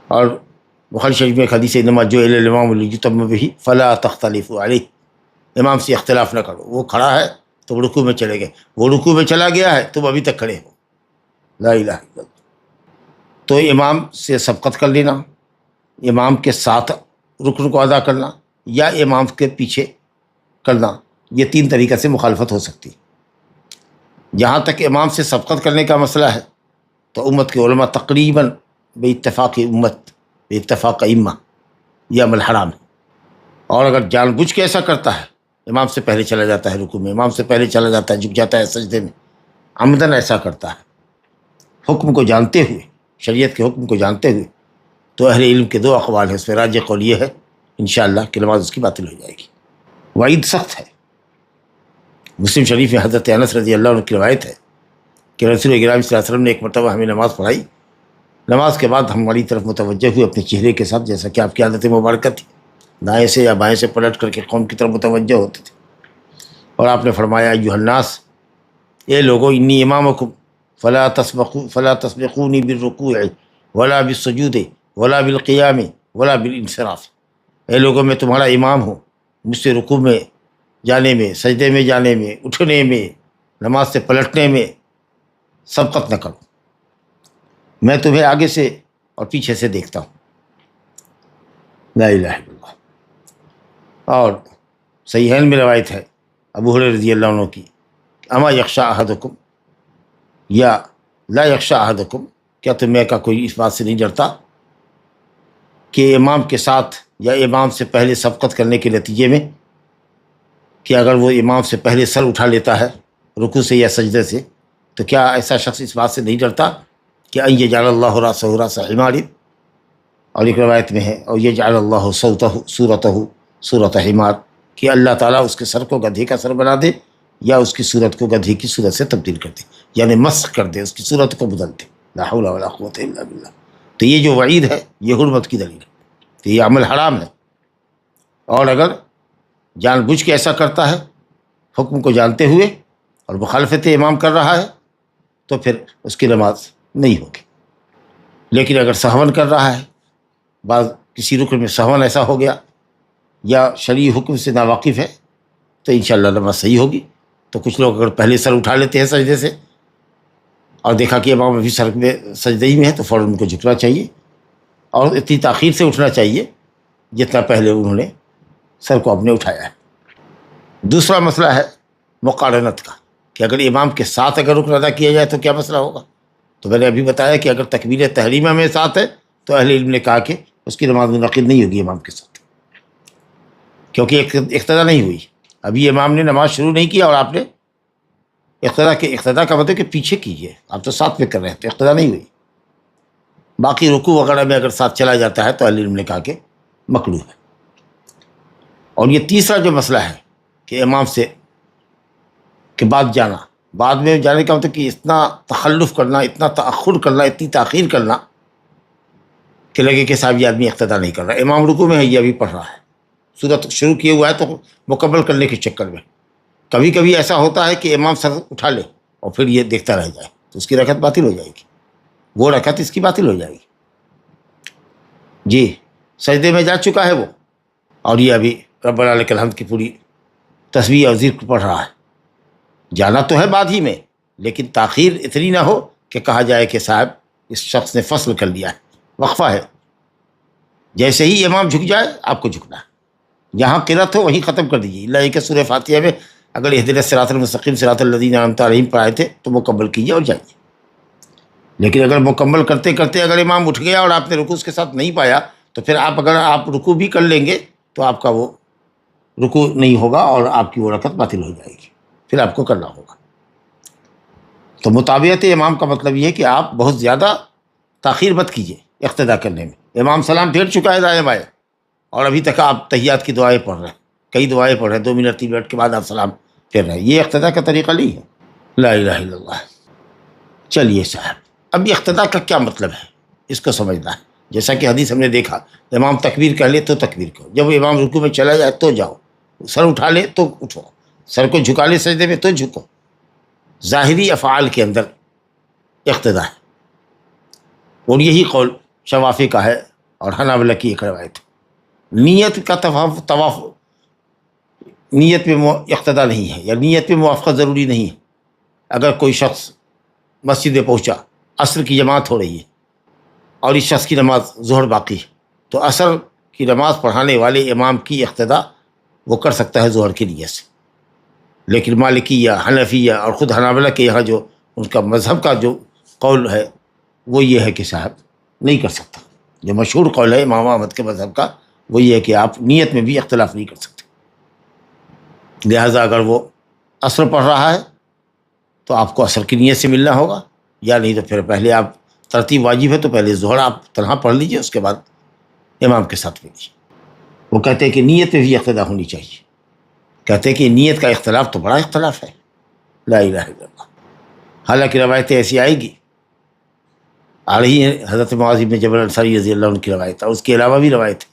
Speaker 2: اور بخاری شریف میں ایک حدیث ہے انما جعل الامام لیؤتم بہ فلا تختلفوا علیہ، امام سے اختلاف نہ کرو. وہ کھڑا ہے تو رکوع میں چلے گئے، وہ رکوع میں چلا گیا ہے تم ابھی تک کھڑے ہو. لا الہ الا اللہ. تو امام سے سبقت کر لینا، امام کے ساتھ رکن کو ادا کرنا یا امام کے پیچھے کرنا، یہ تین طریقے سے مخالفت ہو سکتی. جہاں تک امام سے سبقت کرنے کا مسئلہ ہے تو امت کے علماء تقریباً بے اتفاق امت، بے اتفاق ائمہ، یہ عمل حرام ہے. اور اگر جان بوجھ کے ایسا کرتا ہے، امام سے پہلے چلا جاتا ہے رکوع میں، امام سے پہلے چلا جاتا ہے، جھک جاتا ہے سجدے میں، عمدن ایسا کرتا ہے حکم کو جانتے ہوئے، شریعت کے حکم کو جانتے ہوئے، تو اہل علم کے دو اقوال ہیں. اس میں راجح قول یہ ہے انشاءاللہ کہ نماز اس کی باطل ہو جائے گی. وعید سخت ہے. مسلم شریف میں حضرت انس رضی اللہ عنہ کی روایت ہے کہ رسول اکرم صلی اللہ علیہ وسلم نے ایک مرتبہ ہمیں نماز پڑھائی. نماز کے بعد ہماری طرف متوجہ ہوئے اپنے چہرے کے ساتھ، جیسا کہ آپ کی عادت مبارکہ تھی، دائیں سے یا بائیں سے پلٹ کر کے قوم کی طرف متوجہ ہوتے تھے. اور آپ نے فرمایا ایھا الناس، اے لوگو، انی امامکم فلا تسبقونی بالرکوع ولا بالسجود ولا بالقیام ولا بالانصراف. اے لوگوں، میں تمہارا امام ہوں، مجھ سے رکوع میں جانے میں، سجدے میں جانے میں، اٹھنے میں، نماز سے پلٹنے میں سبقت نہ کرو. میں تمہیں آگے سے اور پیچھے سے دیکھتا ہوں. لا الہ الا اللہ. اور صحیحین میں روایت ہے ابو ہریرہ رضی اللہ عنہ کی، اما یخشی احدکم یا لا یخشی احدکم، کیا تم میں کا کوئی اس بات سے نہیں ڈرتا کہ امام کے ساتھ یا امام سے پہلے سبقت کرنے کے نتیجے میں کہ اگر وہ امام سے پہلے سر اٹھا لیتا ہے رکوع سے یا سجدے سے، تو کیا ایسا شخص اس بات سے نہیں ڈرتا کہ ان یجعل اللہ رأسہ رأس حمار، اور ایک روایت میں ہے اور یجعل اللہ صورتہ صورت حمار، کہ اللہ تعالیٰ اس کے سر کو گدھے کا سر بنا دے یا اس کی صورت کو گدھے کی صورت سے تبدیل کر دے، یعنی مسخ کر دے، اس کی صورت کو بدل دے. لا حول ولا قوۃ الا باللہ. تو یہ جو وعید ہے یہ حرمت کی دلیل ہے، تو یہ عمل حرام ہے. اور اگر جان بوجھ کے ایسا کرتا ہے حکم کو جانتے ہوئے اور مخالفت امام کر رہا ہے تو پھر اس کی نماز نہیں ہوگی. لیکن اگر سہون کر رہا ہے، بعض کسی رکن میں سہون ایسا ہو گیا یا شرعی حکم سے ناواقف ہے، تو انشاءاللہ نماز صحیح ہوگی. تو کچھ لوگ اگر پہلے سر اٹھا لیتے ہیں سجدے سے اور دیکھا کہ امام ابھی سر میں سجدے ہی میں ہے، تو فوراً ان کو جھکنا چاہیے اور اتنی تاخیر سے اٹھنا چاہیے جتنا پہلے انہوں نے سر کو اپنے اٹھایا ہے. دوسرا مسئلہ ہے مقارنت کا، کہ اگر امام کے ساتھ اگر رکن ادا کیا جائے تو کیا مسئلہ ہوگا. تو میں نے ابھی بتایا کہ اگر تکبیر تحریمہ میں ساتھ ہے تو اہل علم نے کہا کہ اس کی نماز منعقد نہیں ہوگی امام کے ساتھ، کیونکہ اقتداء نہیں ہوئی. ابھی امام نے نماز شروع نہیں کیا اور آپ نے اقتداء کا مطلب کہ پیچھے کیجیے، آپ تو ساتھ میں کر رہے ہیں، تو اقتداء نہیں ہوئی. باقی رکوع وغیرہ میں اگر ساتھ چلا جاتا ہے تو اہل علم نے کہا کہ مکروہ ہے. اور یہ تیسرا جو مسئلہ ہے کہ امام سے کے بعد جانا، بعد میں جانے کا مطلب کہ اتنا تخلف کرنا، اتنا تأخر کرنا، اتنی تاخیر کرنا کہ لگے کہ صاحب یہ آدمی اقتداء نہیں کر رہا. امام رکوع میں ہے، یہ ابھی پڑھ رہا ہے، سورت شروع کیے ہوا ہے تو مکمل کرنے کے چکر میں. کبھی کبھی ایسا ہوتا ہے کہ امام سر اٹھا لے اور پھر یہ دیکھتا رہ جائے، تو اس کی رکعت باطل ہو جائے گی، وہ رکعت اس کی باطل ہو جائے گی. جی سجدے میں جا چکا ہے وہ، اور یہ ابھی ربنا لک الحمد کی پوری تسبیح اور ذکر پڑھ رہا ہے. جانا تو ہے بعد ہی میں، لیکن تاخیر اتنی نہ ہو کہ کہا جائے کہ صاحب اس شخص نے فصل کر لیا ہے، وقفہ ہے. جیسے ہی امام جھک جائے آپ کو جھکنا ہے، جہاں قرأت ہو وہیں ختم کر دیجیے، اللہ کہ سورہ فاتحہ میں اگر اہدنا الصراط المستقیم صراط الذین انعمت علیہم پڑھائے تھے تو مکمل کیجیے اور جائیے. لیکن اگر مکمل کرتے کرتے اگر امام اٹھ گیا اور آپ نے رکوع اس کے ساتھ نہیں پایا تو پھر اگر آپ رکوع بھی کر لیں گے تو آپ کا وہ رکوع نہیں ہوگا اور آپ کی وہ رکعت باطل ہو جائے گی، پھر آپ کو کرنا ہوگا. تو متابعت امام کا مطلب یہ ہے کہ آپ بہت زیادہ تاخیر مت کیجیے اقتداء کرنے میں. امام سلام پھیر چکا ہے دائیں بائیں اور ابھی تک آپ تحیات کی دعائیں پڑھ رہے ہیں، کئی دعائیں پڑھ رہے ہیں، 2 منٹ 3 منٹ کے بعد آپ سلام پھیر رہے ہیں، یہ اقتداء کا طریقہ نہیں ہے. لا الہ الا اللہ. چلیے صاحب، اب یہ اقتداء کا کیا مطلب ہے اس کو سمجھنا ہے. جیسا کہ حدیث ہم نے دیکھا، امام تکبیر کہہ لے تو تکبیر کرو، جب امام رکوع میں چلا جائے تو جاؤ، سر اٹھا لے تو اٹھو، سر کو جھکا لے سجدے میں تو جھکو. ظاہری افعال کے اندر اقتداء ہے، اور یہی قول شوافی کا ہے اور حنابلہ کی ایک روایت ہے. نیت کا طواف نیت میں اقتداء نہیں ہے، یا نیت میں موافقت ضروری نہیں ہے. اگر کوئی شخص مسجد میں پہنچا، عصر کی جماعت ہو رہی ہے اور اس شخص کی نماز ظہر باقی ہے، تو عصر کی نماز پڑھانے والے امام کی اقتداء وہ کر سکتا ہے ظہر کی نیت سے. لیکن مالکیہ، حنفیہ اور خود حنابلہ کے یہاں جو ان کا مذہب کا جو قول ہے وہ یہ ہے کہ صاحب نہیں کر سکتا. جو مشہور قول ہے امام احمد کے مذہب کا وہ یہ ہے کہ آپ نیت میں بھی اختلاف نہیں کر سکتے. لہٰذا اگر وہ عصر پڑھ رہا ہے تو آپ کو عصر کی نیت سے ملنا ہوگا، یا نہیں تو پھر پہلے آپ ترتیب واجب ہے تو پہلے ظہر آپ تنہا پڑھ لیجئے، اس کے بعد امام کے ساتھ ملیے. وہ کہتے ہیں کہ نیت میں بھی اقتداء ہونی چاہیے، کہتے ہیں کہ نیت کا اختلاف تو بڑا اختلاف ہے. لا الہ الا اللہ. حالانکہ روایتیں ایسی آئے گی، آ رہی ہیں، حضرت معاذ بن جبل انصاری رضی اللہ عنہ کی روایت، اور اس کے علاوہ بھی روایت ہے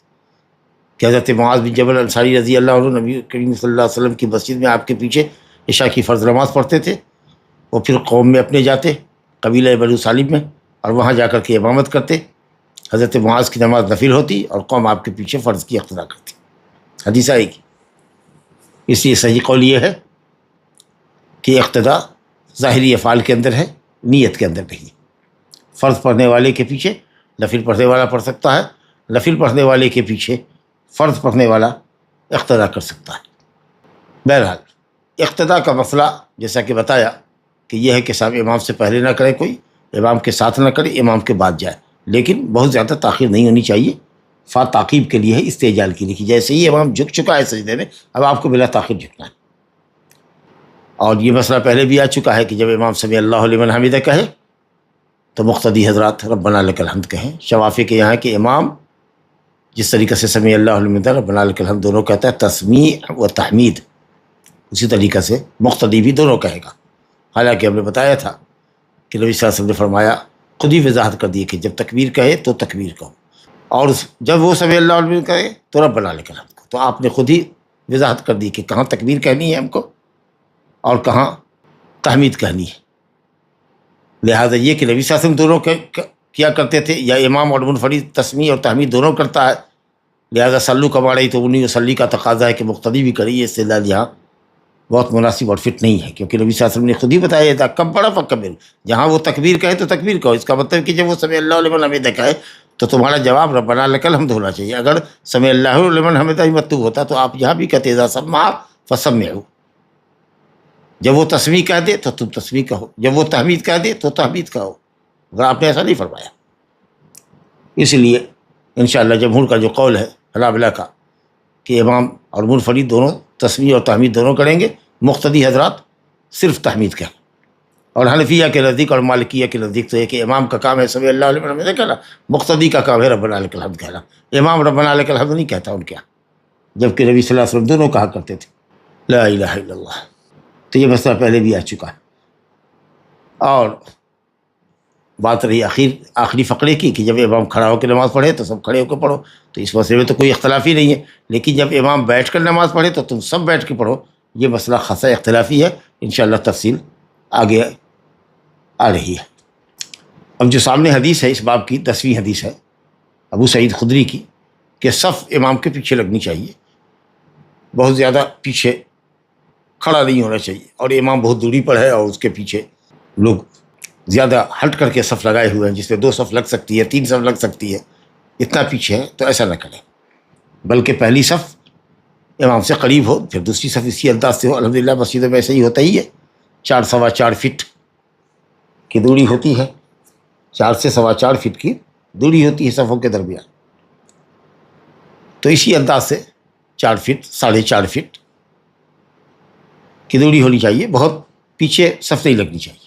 Speaker 2: کہ حضرت معاذ بن جبل انصاری رضی اللہ عنہ نبی کریم صلی اللہ علیہ وسلم کی مسجد میں آپ کے پیچھے عشاء کی فرض نماز پڑھتے تھے. وہ پھر قوم میں اپنے جاتے، قبیلہ بنو سالم میں، اور وہاں جا کر کے امامت کرتے. حضرت معاذ کی نماز نفل ہوتی اور قوم آپ کے پیچھے فرض کی اقتداء کرتی. حدیث آئے گی. اس لیے صحیح قول یہ ہے کہ اقتداء ظاہری افعال کے اندر ہے، نیت کے اندر نہیں. فرض پڑھنے والے کے پیچھے نفل پڑھنے والا پڑھ سکتا ہے، نفل پڑھنے والے کے پیچھے فرض پڑھنے والا اقتداء کر سکتا ہے. بہرحال اقتداء کا مسئلہ جیسا کہ بتایا کہ یہ ہے کہ صاحب امام سے پہلے نہ کرے کوئی، امام کے ساتھ نہ کرے، امام کے بعد جائے، لیکن بہت زیادہ تاخیر نہیں ہونی چاہیے. تعقیب کے لیے ہے، استعجال کے لیے، کہ جیسے ہی امام جھک چکا ہے سجدے میں اب آپ کو بلا تاخیر جھکنا ہے. اور یہ مسئلہ پہلے بھی آ چکا ہے کہ جب امام سمع اللہ لمن حمدہ کہے تو مقتدی حضرات ربنا لک الحمد کہیں. شوافی کے یہاں کہ امام جس طریقے سے سمع اللہ لمن حمدہ ربنا لک الحمد دونوں کہتا ہے، تسمیع و تحمید، اسی طریقے سے مقتدی بھی دونوں کہے گا. حالانکہ ہم نے بتایا تھا کہ نبی صلی اللہ علیہ وسلم نے فرمایا، خود ہی وضاحت کر دی کہ جب تکبیر کہے تو تکبیر کہو، اور جب وہ سمع اللہ لمن کہے تو ربنا لک الحمد کہو. تو آپ نے خود ہی وضاحت کر دی کہ کہاں تکبیر کہنی ہے ہم کو اور کہاں تحمید کہنی ہے. لہٰذا یہ کہ نبی صلی اللہ علیہ وسلم دونوں کیا کرتے تھے، یا امام اور منفرد تسمیع اور تحمید دونوں کرتا ہے، لہٰذا سلو کما رہی تو انہیں وسلی کا تقاضا ہے کہ مقتدی بھی کریے. استدلال یہاں بہت مناسب اور فٹ نہیں ہے، کیونکہ نبی صلی اللہ علیہ وسلم نے خود ہی بتایا تھا کب بڑا فکبر، جہاں وہ تکبیر کہے تو تکبیر کہو. اس کا مطلب کہ جب وہ سمع اللہ لمن حمدہ کہے تو تمہارا جواب ربنا لک الحمد ہونا چاہیے. اگر سمع اللہ لمن حمدہ ہی مطلوب ہوتا تو آپ یہاں بھی کہتے اذا سمع فسمعوا. جب وہ تسمیع کہہ دے تو تم تسمیع کہو، جب وہ تحمید کہہ دے تو تحمید کہو. اگر آپ نے ایسا نہیں فرمایا. اس لیے انشاءاللہ جمہور کا جو قول ہے حنابلہ کا کہ امام اور منفرد دونوں تسمیع اور تحمید دونوں کریں گے، مقتدی حضرات صرف تحمید کہیں. اور حنفیہ کے نزدیک اور مالکیہ کے نزدیک تو ہے کہ امام کا کام ہے سمع اللہ لمن حمدہ کہنا، مقتدی کا کام ہے ربنا لک الحمد کہنا. امام ربنا لک الحمد نہیں کہتا ان کے یہاں، جبکہ نبی صلی اللہ علیہ وسلم دونوں کہا کرتے تھے. لا الہ الا اللہ. تو یہ مسئلہ پہلے بھی آ چکا ہے. اور بات رہی آخری فقرے کی کہ جب امام کھڑا ہو کے نماز پڑھے تو سب کھڑے ہو کے پڑھو، تو اس مسئلے میں تو کوئی اختلاف ہی نہیں ہے. لیکن جب امام بیٹھ کر نماز پڑھے تو تم سب بیٹھ کے پڑھو، یہ مسئلہ خاصا اختلافی ہے. انشاءاللہ تفصیل آگے آ رہی ہے. اب جو سامنے حدیث ہے اس باب کی 10ویں حدیث ہے ابو سعید خدری کی کہ صف امام کے پیچھے لگنی چاہیے، بہت زیادہ پیچھے کھڑا نہیں ہونا چاہیے. اور امام بہت دوری پر ہے اور اس کے پیچھے لوگ زیادہ ہٹ کر کے صف لگائے ہوئے ہیں، جس میں 2 صف لگ سکتی ہے، 3 صف لگ سکتی ہے. اتنا پیچھے ہے تو ایسا نہ کریں، بلکہ پہلی صف امام سے قریب ہو، پھر دوسری صف اسی انداز سے ہو۔ الحمدللہ مسجدوں میں ایسا ہی ہوتا ہی ہے، 4 سوا 4 فٹ کی دوری ہوتی ہے، 4 سے سوا 4 فٹ کی دوری ہوتی ہے صفوں کے درمیان، تو اسی انداز سے 4 فٹ 4.5 فٹ کی دوری ہونی چاہیے، بہت پیچھے صف نہیں لگنی چاہیے۔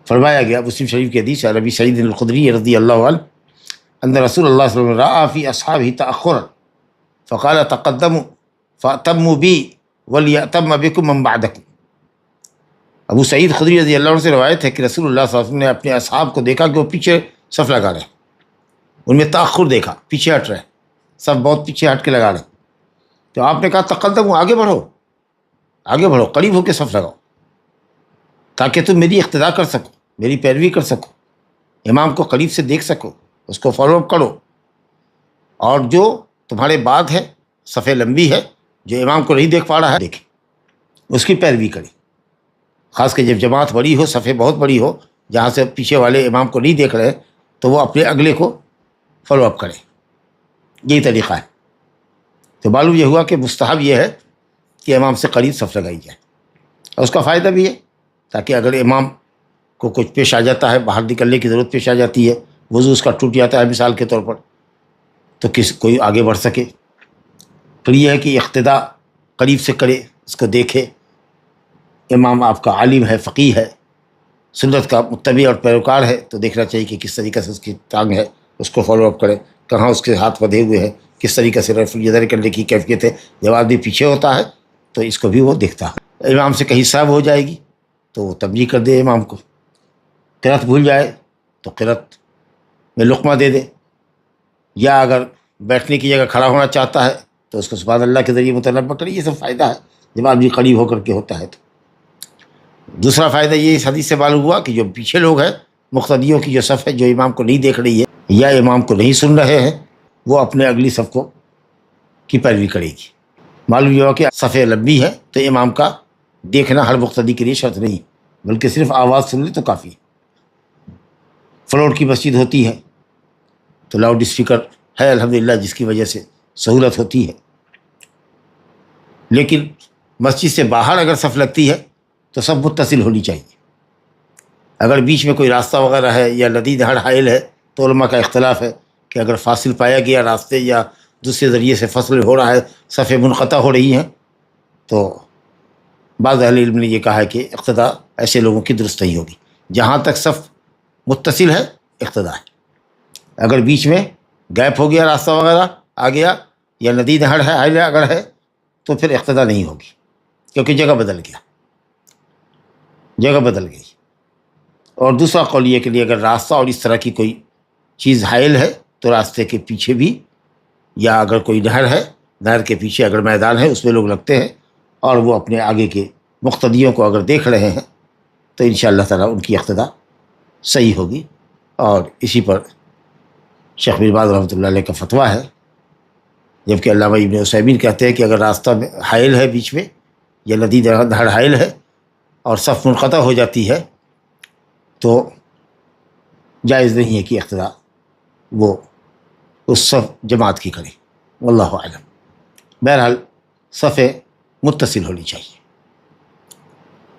Speaker 2: فرمایا گیا مسلم شریف کی حدیث ہے، ابی سعید الخدری رضی اللہ عنہ ان رسول اللہ صلی اللہ علیہ وسلم رأى فی اصحابہ تأخرا فقال تقدموا فأتموا بی ولیأتم بکم من بعدکم۔ ابو سعید خدری رضی اللہ عنہ سے روایت ہے کہ رسول اللہ صلی اللہ علیہ وسلم نے اپنے اصحاب کو دیکھا کہ وہ پیچھے صف لگا رہے ہیں، ان میں تأخر دیکھا، پیچھے ہٹ رہے، صف بہت پیچھے ہٹ کے لگا رہے، تو آپ نے کہا تقدموا، آگے بڑھو، آگے بڑھو، قریب ہو کے صف لگاؤ، تاکہ تم میری اقتداء کر سکو، میری پیروی کر سکو، امام کو قریب سے دیکھ سکو، اس کو فالو اپ کرو، اور جو تمہارے بعد ہے صفیں لمبی ہے، جو امام کو نہیں دیکھ پا رہا ہے دیکھے، اس کی پیروی کرے، خاص کہ جب جماعت بڑی ہو، صفیں بہت بڑی ہو، جہاں سے پیچھے والے امام کو نہیں دیکھ رہے تو وہ اپنے اگلے کو فالو اپ کرے، یہی طریقہ ہے۔ تو معلوم یہ ہوا کہ مستحب یہ ہے کہ امام سے قریب صف لگائی جائے، اور اس کا فائدہ بھی ہے تاکہ اگر امام کو کچھ پیش آ جاتا ہے، باہر نکلنے کی ضرورت پیش آ جاتی ہے، وضو اس کا ٹوٹ جاتا ہے مثال کے طور پر، تو کوئی آگے بڑھ سکے۔ پھر یہ ہے کہ اقتداء قریب سے کرے، اس کو دیکھے، امام آپ کا عالم ہے، فقیہ ہے، سنت کا متبع اور پیروکار ہے، تو دیکھنا چاہیے کہ کس طریقے سے اس کی ٹانگ ہے، اس کو فالو اپ کرے، کہاں اس کے ہاتھ بدھے ہوئے ہیں، کس طریقے سے رفع یدین کرنے کی کیفیت ہے۔ جب آدمی پیچھے ہوتا ہے تو اس کو بھی وہ دیکھتا ہے، امام سے کہیں سہو ہو جائے گی تو وہ تنبیہ کر دے امام کو، قرأت بھول جائے تو قرأت میں لقمہ دے دے، یا اگر بیٹھنے کی جگہ کھڑا ہونا چاہتا ہے تو اس کو سبحان اللہ کے ذریعے متنبہ کرے۔ یہ سب فائدہ ہے جب آدمی قریب ہو کر کے ہوتا ہے۔ تو دوسرا فائدہ یہ اس حدیث سے معلوم ہوا کہ جو پیچھے لوگ ہیں، مقتدیوں کی جو صف ہے، جو امام کو نہیں دیکھ رہی ہے یا امام کو نہیں سن رہے ہیں، وہ اپنے اگلی صف کو کی پیروی کرے گی۔ معلوم یہ ہوا کہ صفیں لمبی ہے تو امام کا دیکھنا ہر مقتدی کے لیے شرط نہیں، بلکہ صرف آواز سن لے تو کافی ہے۔ فلور کی مسجد ہوتی ہے تو لاؤڈ اسپیکر ہے الحمدللہ، جس کی وجہ سے سہولت ہوتی ہے، لیکن مسجد سے باہر اگر صف لگتی ہے تو سب متصل ہونی چاہیے۔ اگر بیچ میں کوئی راستہ وغیرہ ہے یا ندی نہر حائل ہے تو علماء کا اختلاف ہے کہ اگر فاصل پایا گیا راستے یا دوسرے ذریعے سے فصل ہو رہا ہے، صفیں منقطع ہو رہی ہیں، تو بعض اہل علم نے یہ کہا ہے کہ اقتداء ایسے لوگوں کی درست نہیں ہوگی۔ جہاں تک صف متصل ہے اقتداء ہے، اگر بیچ میں گیپ ہو گیا، راستہ وغیرہ آ گیا یا ندی نہر ہے حائل اگر ہے تو پھر اقتداء نہیں ہوگی، کیونکہ جگہ بدل گیا، جگہ بدل گئی۔ اور دوسرا قول یہ کہ اگر راستہ اور اس طرح کی کوئی چیز حائل ہے تو راستے کے پیچھے بھی، یا اگر کوئی نہر ہے، نہر کے پیچھے اگر میدان ہے اس میں لوگ لگتے ہیں، اور وہ اپنے آگے کے مقتدیوں کو اگر دیکھ رہے ہیں تو انشاءاللہ تعالیٰ ان کی اقتداء صحیح ہوگی۔ اور اسی پر شیخ بن باز رحمۃ اللہ علیہ کا فتویٰ ہے، جبکہ علامہ ابن عثیمین کہتے ہیں کہ اگر راستہ حائل ہے بیچ میں یا ندی نہر حائل ہے اور صف منقطع ہو جاتی ہے تو جائز نہیں ہے کہ اقتداء وہ اس صف جماعت کی کرے، واللہ اعلم۔ بہرحال صفیں متصل ہونی چاہیے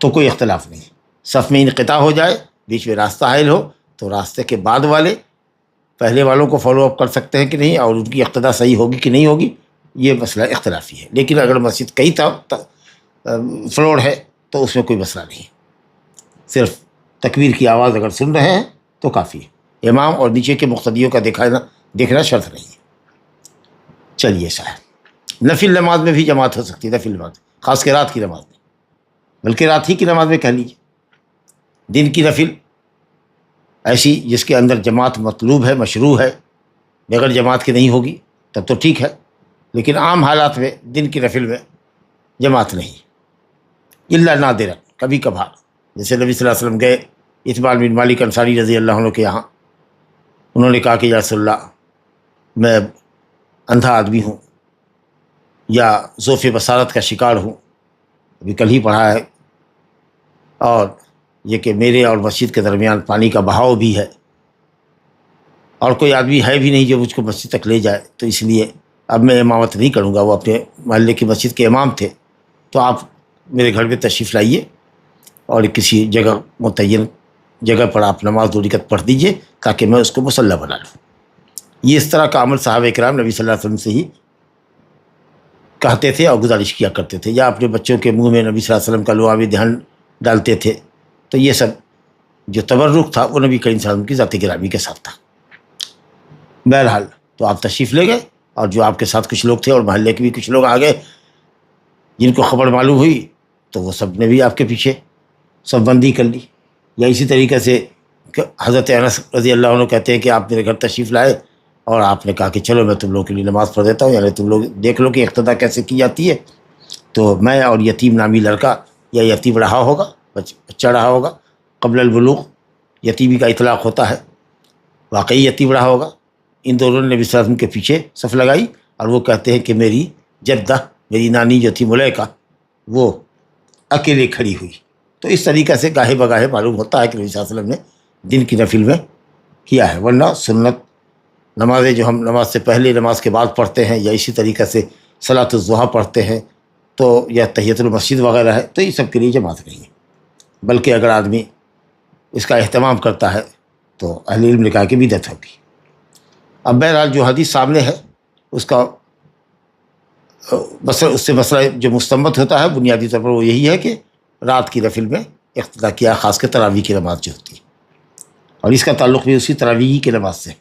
Speaker 2: تو کوئی اختلاف نہیں۔ صف میں انقطاع ہو جائے، بیچ میں راستہ حائل ہو، تو راستے کے بعد والے پہلے والوں کو فالو اپ کر سکتے ہیں کہ نہیں، اور ان کی اقتداء صحیح ہوگی کہ نہیں ہوگی، یہ مسئلہ اختلافی ہے۔ لیکن اگر مسجد کئی فلور ہے تو اس میں کوئی مسئلہ نہیں ہے، صرف تکبیر کی آواز اگر سن رہے ہیں تو کافی ہے، امام اور نیچے کے مقتدیوں کا دیکھنا شرط نہیں ہے۔ چلیے صاحب، نفل نماز میں بھی جماعت ہو سکتی ہے، نفل نماز خاص کے رات کی نماز میں، بلکہ رات ہی کی نماز میں کہہ لیجیے۔ دن کی نفل ایسی جس کے اندر جماعت مطلوب ہے، مشروع ہے، بغیر جماعت کی نہیں ہوگی تب تو ٹھیک ہے، لیکن عام حالات میں دن کی نفل میں جماعت نہیں، الا نادرا، کبھی کبھار۔ جیسے نبی صلی اللہ علیہ وسلم گئے اتبان بن مالک انصاری رضی اللہ عنہ کے یہاں، انہوں نے کہا کہ یا رسول اللہ، میں اندھا آدمی ہوں یا ذوف بصارت کا شکار ہوں، ابھی کل ہی پڑھا ہے، اور یہ کہ میرے اور مسجد کے درمیان پانی کا بہاؤ بھی ہے، اور کوئی آدمی ہے بھی نہیں جو مجھ کو مسجد تک لے جائے، تو اس لیے اب میں امامت نہیں کروں گا۔ وہ اپنے محلے کی مسجد کے امام تھے، تو آپ میرے گھر میں تشریف لائیے اور کسی جگہ متعین جگہ پر آپ نماز 2 رکعت پڑھ دیجئے تاکہ میں اس کو مصلی بنا لوں۔ یہ اس طرح کا عمل صحابہ کرام نبی صلی اللہ علیہ وسلم سے ہی کہتے تھے اور گزارش کیا کرتے تھے، یا اپنے بچوں کے منہ میں نبی صلی اللہ علیہ وسلم کا لعابِ دہن ڈالتے تھے۔ تو یہ سب جو تبرک تھا وہ نبی کریم صلی اللہ علیہ وسلم کی ذات گرامی کے ساتھ تھا۔ بہرحال تو آپ تشریف لے گئے، اور جو آپ کے ساتھ کچھ لوگ تھے اور محلے کے بھی کچھ لوگ آ گئے جن کو خبر معلوم ہوئی، تو وہ سب نے بھی آپ کے پیچھے صف بندی کر لی۔ یا اسی طریقے سے حضرت انس رضی اللہ عنہ کہتے ہیں کہ آپ میرے گھر تشریف لائے اور آپ نے کہا کہ چلو میں تم لوگوں کے لیے نماز پڑھ دیتا ہوں، یعنی تم لوگ دیکھ لو کہ اقتدا کیسے کی جاتی ہے۔ تو میں اور یتیم نامی لڑکا، یا یتیم رہا ہوگا، بچہ رہا ہوگا قبل البلوغ، یتیمی کا اطلاق ہوتا ہے، واقعی یتیم رہا ہوگا، ان دونوں نے نبی صلی اللہ علیہ وسلم کے پیچھے صف لگائی، اور وہ کہتے ہیں کہ میری جدہ، میری نانی جو تھی ملیکہ، وہ اکیلے کھڑی ہوئی۔ تو اس طریقے سے گاہے بگاہے معلوم ہوتا ہے کہ نبی صلی اللہ علیہ وسلم نے دن کی نفل میں کیا ہے، ورنہ سنت نمازیں جو ہم نماز سے پہلے نماز کے بعد پڑھتے ہیں، یا اسی طریقے سے صلاۃ الضحیٰ پڑھتے ہیں، تو یا تحیۃ المسجد وغیرہ ہے، تو یہ سب کے لیے جماعت نہیں ہے۔ بلکہ اگر آدمی اس کا اہتمام کرتا ہے تو اہل علم نے کہا کہ بدعت ہوگی۔ اب بہرحال جو حدیث سامنے ہے اس کا اس سے مسئلہ جو مستنبط ہوتا ہے بنیادی طور پر وہ یہی ہے کہ رات کی نفل میں اقتدا کیا، خاص کر تراویح کی نماز جو ہوتی ہے، اور اس کا تعلق بھی اسی تراویح کی نماز سے۔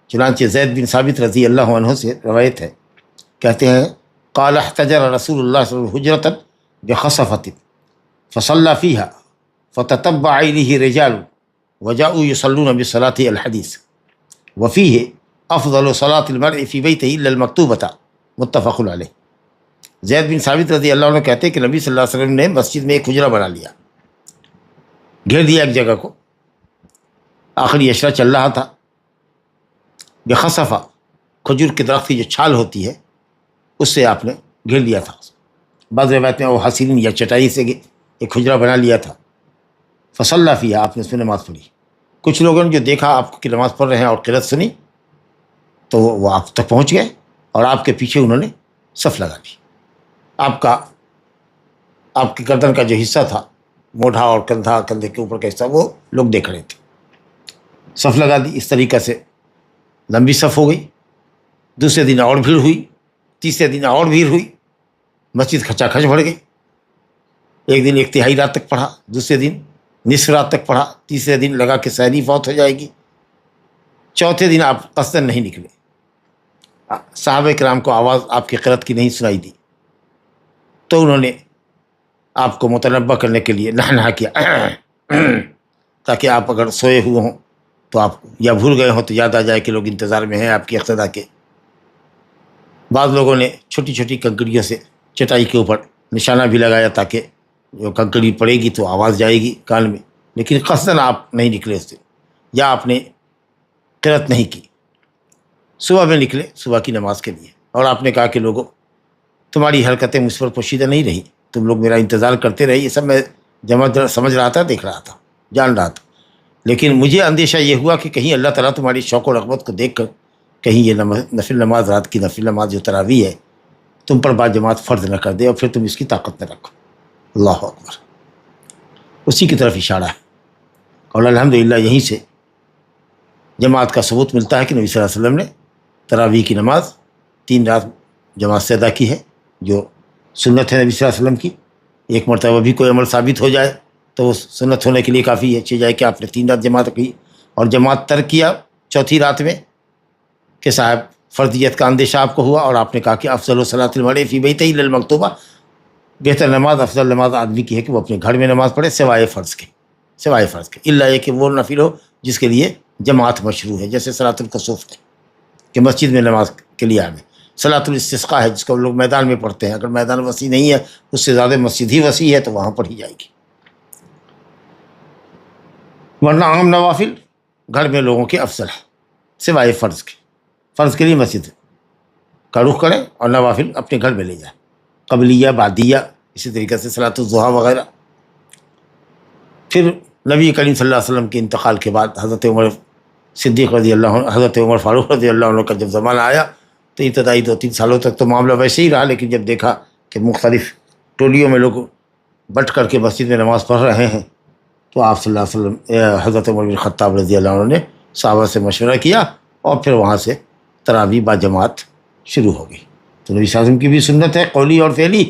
Speaker 2: چنانچہ زید بن ثابت رضی اللہ عنہ سے روایت ہے، کہتے ہیں قال احتجر رسول اللہ صلی اللہ علیہ وسلم حجرۃ بخصفۃ فصلى فيها فتتبع علیہ رجال وجاءوا يصلون بصلاة الحدیث وفیہ افضل صلاة المرء فی بیتہ الا المکتوبۃ متفق علیہ۔ زید بن ثابت رضی اللہ عنہ کہتے ہیں کہ نبی صلی اللہ علیہ وسلم نے مسجد میں ایک حجرہ بنا لیا، گھیر دیا ایک جگہ کو، آخری عشرہ چل رہا تھا، بخصفہ، کھجور کے درخت کی جو چھال ہوتی ہے اس سے آپ نے گھیر لیا تھا۔ بعض روایت میں وہ حسین یا چٹائی سے ایک حجرہ بنا لیا تھا۔ فصلی فیہا، آپ نے اس میں نماز پڑھی۔ کچھ لوگوں نے جو دیکھا آپ کی نماز پڑھ رہے ہیں اور قرأت سنی، تو وہ آپ تک پہنچ گئے اور آپ کے پیچھے انہوں نے صف لگا لی۔ آپ کی گردن کا جو حصہ تھا، موڈھا اور کندھے کے اوپر کا حصہ، وہ لوگ دیکھ رہے تھے، صف لگا دی۔ اس طریقے سے لمبی صف ہو گئی۔ دوسرے دن اور بھیڑ ہوئی، تیسرے دن اور بھیڑ ہوئی، مسجد کھچا کھچ بھر گئی۔ ایک دن 1/3 رات تک پڑھا، دوسرے دن نصف رات تک پڑھا، تیسرے دن لگا کہ سحری فوت ہو جائے گی، چوتھے دن آپ قصداً نہیں نکلے۔ صحابہ کرام کو آواز آپ کی قرأت کی نہیں سنائی دی، تو انہوں نے آپ کو متنبہ کرنے کے لیے نہا کیا تاکہ آپ اگر سوئے ہوئے ہوں تو آپ یا بھول گئے ہوں تو یاد آ جائے کہ لوگ انتظار میں ہیں آپ کی اقتدا کے۔ بعض لوگوں نے چھوٹی چھوٹی کنکریوں سے چٹائی کے اوپر نشانہ بھی لگایا تاکہ جو کنکری پڑے گی تو آواز جائے گی کان میں، لیکن قصداً آپ نہیں نکلے اس سے، یا آپ نے قرأت نہیں کی۔ صبح میں نکلے صبح کی نماز کے لیے، اور آپ نے کہا کہ لوگوں تمہاری حرکتیں مجھ پر پوشیدہ نہیں رہی، تم لوگ میرا انتظار کرتے رہے، یہ سب میں سمجھ رہا تھا، دیکھ رہا تھا، جان رہا تھا، لیکن مجھے اندیشہ یہ ہوا کہ کہیں اللہ تعالیٰ تمہاری شوق و رغبت کو دیکھ کر کہیں یہ نفل نماز، رات کی نفل نماز جو تراویح ہے، تم پر بعد جماعت فرض نہ کر دے اور پھر تم اس کی طاقت نہ رکھو۔ اللہ اکبر، اسی کی طرف اشارہ ہے۔ اور الحمدللہ یہیں سے جماعت کا ثبوت ملتا ہے کہ نبی صلی اللہ علیہ وسلم نے تراویح کی نماز 3 رات جماعت سے ادا کی ہے، جو سنت ہے نبی صلی اللہ علیہ وسلم کی۔ ایک مرتبہ بھی کوئی عمل ثابت ہو جائے تو وہ سنت ہونے کے لیے کافی ہے، چاہے جائے کہ آپ نے 3 رات جماعت کی اور جماعت ترک کیا چوتھی رات میں کہ صاحب فرضیت کا اندیشہ آپ کو ہوا، اور آپ نے کہا کہ افضل صلاۃ المرء فی بیتہ الا المکتوبہ، بہتر نماز، افضل نماز آدمی کی ہے کہ وہ اپنے گھر میں نماز پڑھے سوائے فرض کے، الا یہ کہ وہ نفل ہو جس کے لیے جماعت مشروع ہے، جیسے صلاۃ الکسوف ہے کہ مسجد میں نماز کے لیے آئے، صلاۃ الاستسقاء ہے جس کو لوگ میدان میں پڑھتے ہیں، اگر میدان وسیع نہیں ہے، اس سے زیادہ مسجد ہی وسیع ہے تو وہاں پڑھی جائے گی، ورنہ عام نوافل گھر میں لوگوں کے افضل ہے سوائے فرض کے۔ فرض کے لیے مسجد کا رخ کریں اور نوافل اپنے گھر میں لے جائیں، قبلیہ، بعدیہ، اسی طریقے سے صلاۃ الضحیٰ وغیرہ۔ پھر نبی کریم صلی اللہ علیہ وسلم کے انتقال کے بعد حضرت عمر صدیق رضی اللہ عنہ، حضرت عمر فاروق رضی اللہ عنہ کا جب زمانہ آیا تو ابتدائی 2-3 سالوں تک تو معاملہ ویسے ہی رہا، لیکن جب دیکھا کہ مختلف ٹولیوں میں لوگ بٹ کر کے مسجد میں نماز پڑھ رہے ہیں تو آپ صلی اللہ علیہ وسلم حضرت عمر بن خطاب رضی اللہ عنہ نے صحابہ سے مشورہ کیا اور پھر وہاں سے تراویح با جماعت شروع ہو گئی۔ تو نبی صلی اللہ علیہ وسلم کی بھی سنت ہے قولی اور فعلی،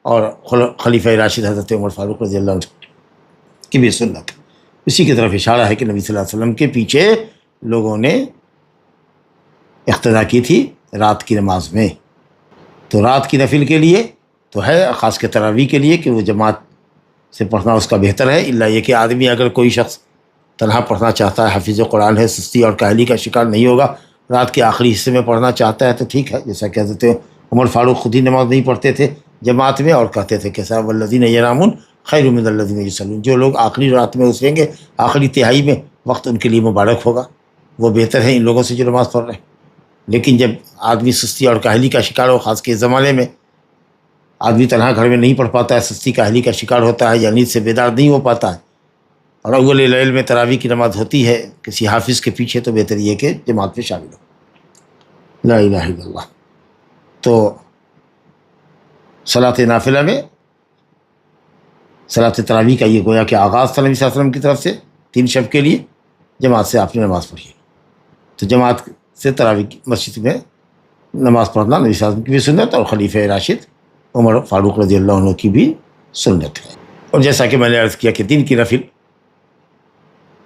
Speaker 2: اور خلیفہ راشد حضرت عمر فاروق رضی اللہ عنہ کی بھی سنت ہے۔ اسی کی طرف اشارہ ہے کہ نبی صلی اللہ علیہ وسلم کے پیچھے لوگوں نے اقتدا کی تھی رات کی نماز میں۔ تو رات کی نفل کے لیے تو ہے، خاص کے تراویح کے لیے کہ وہ جماعت سے پڑھنا اس کا بہتر ہے، الا یہ کہ آدمی اگر کوئی شخص تنہا پڑھنا چاہتا ہے، حفیظ قرآن ہے، سستی اور کاہلی کا شکار نہیں ہوگا، رات کے آخری حصے میں پڑھنا چاہتا ہے تو ٹھیک ہے، جیسا کہ حضرت عمر فاروق خود ہی نماز نہیں پڑھتے تھے جماعت میں اور کہتے تھے کہ صاحب والذین ینامون خیر من الذین یصلون، جو لوگ آخری رات میں اسریں گے، آخری تہائی میں، وقت ان کے لیے مبارک ہوگا، وہ بہتر ہے ان لوگوں سے جو نماز پڑھ رہے ہیں۔ لیکن جب آدمی سستی اور کاہلی کا شکار ہو، خاص کے اس زمانے میں آدمی تنہا گھر میں نہیں پڑھ پاتا ہے، سستی کاہلی کا شکار ہوتا ہے یا نیند سے بیدار نہیں ہو پاتا ہے، اور اول لیل میں تراویح کی نماز ہوتی ہے کسی حافظ کے پیچھے، تو بہتر یہ کہ جماعت میں شامل ہو۔ لا الہ الا اللہ۔ تو صلاۃ نافلہ میں صلاۃ تراویح کا یہ گویا کہ آغاز تھا نبی صلی اللہ علیہ وسلم کی طرف سے 3 شب کے لیے، جماعت سے آپ نے نماز پڑھی۔ تو جماعت سے تراویح کی مسجد میں نماز پڑھنا نبی صلی اللہ علیہ وسلم کی بھی سنت اور خلیفہ راشد عمر فاروق رضی اللہ عنہ کی بھی سنت ہے۔ اور جیسا کہ میں نے عرض کیا کہ دن کی نفل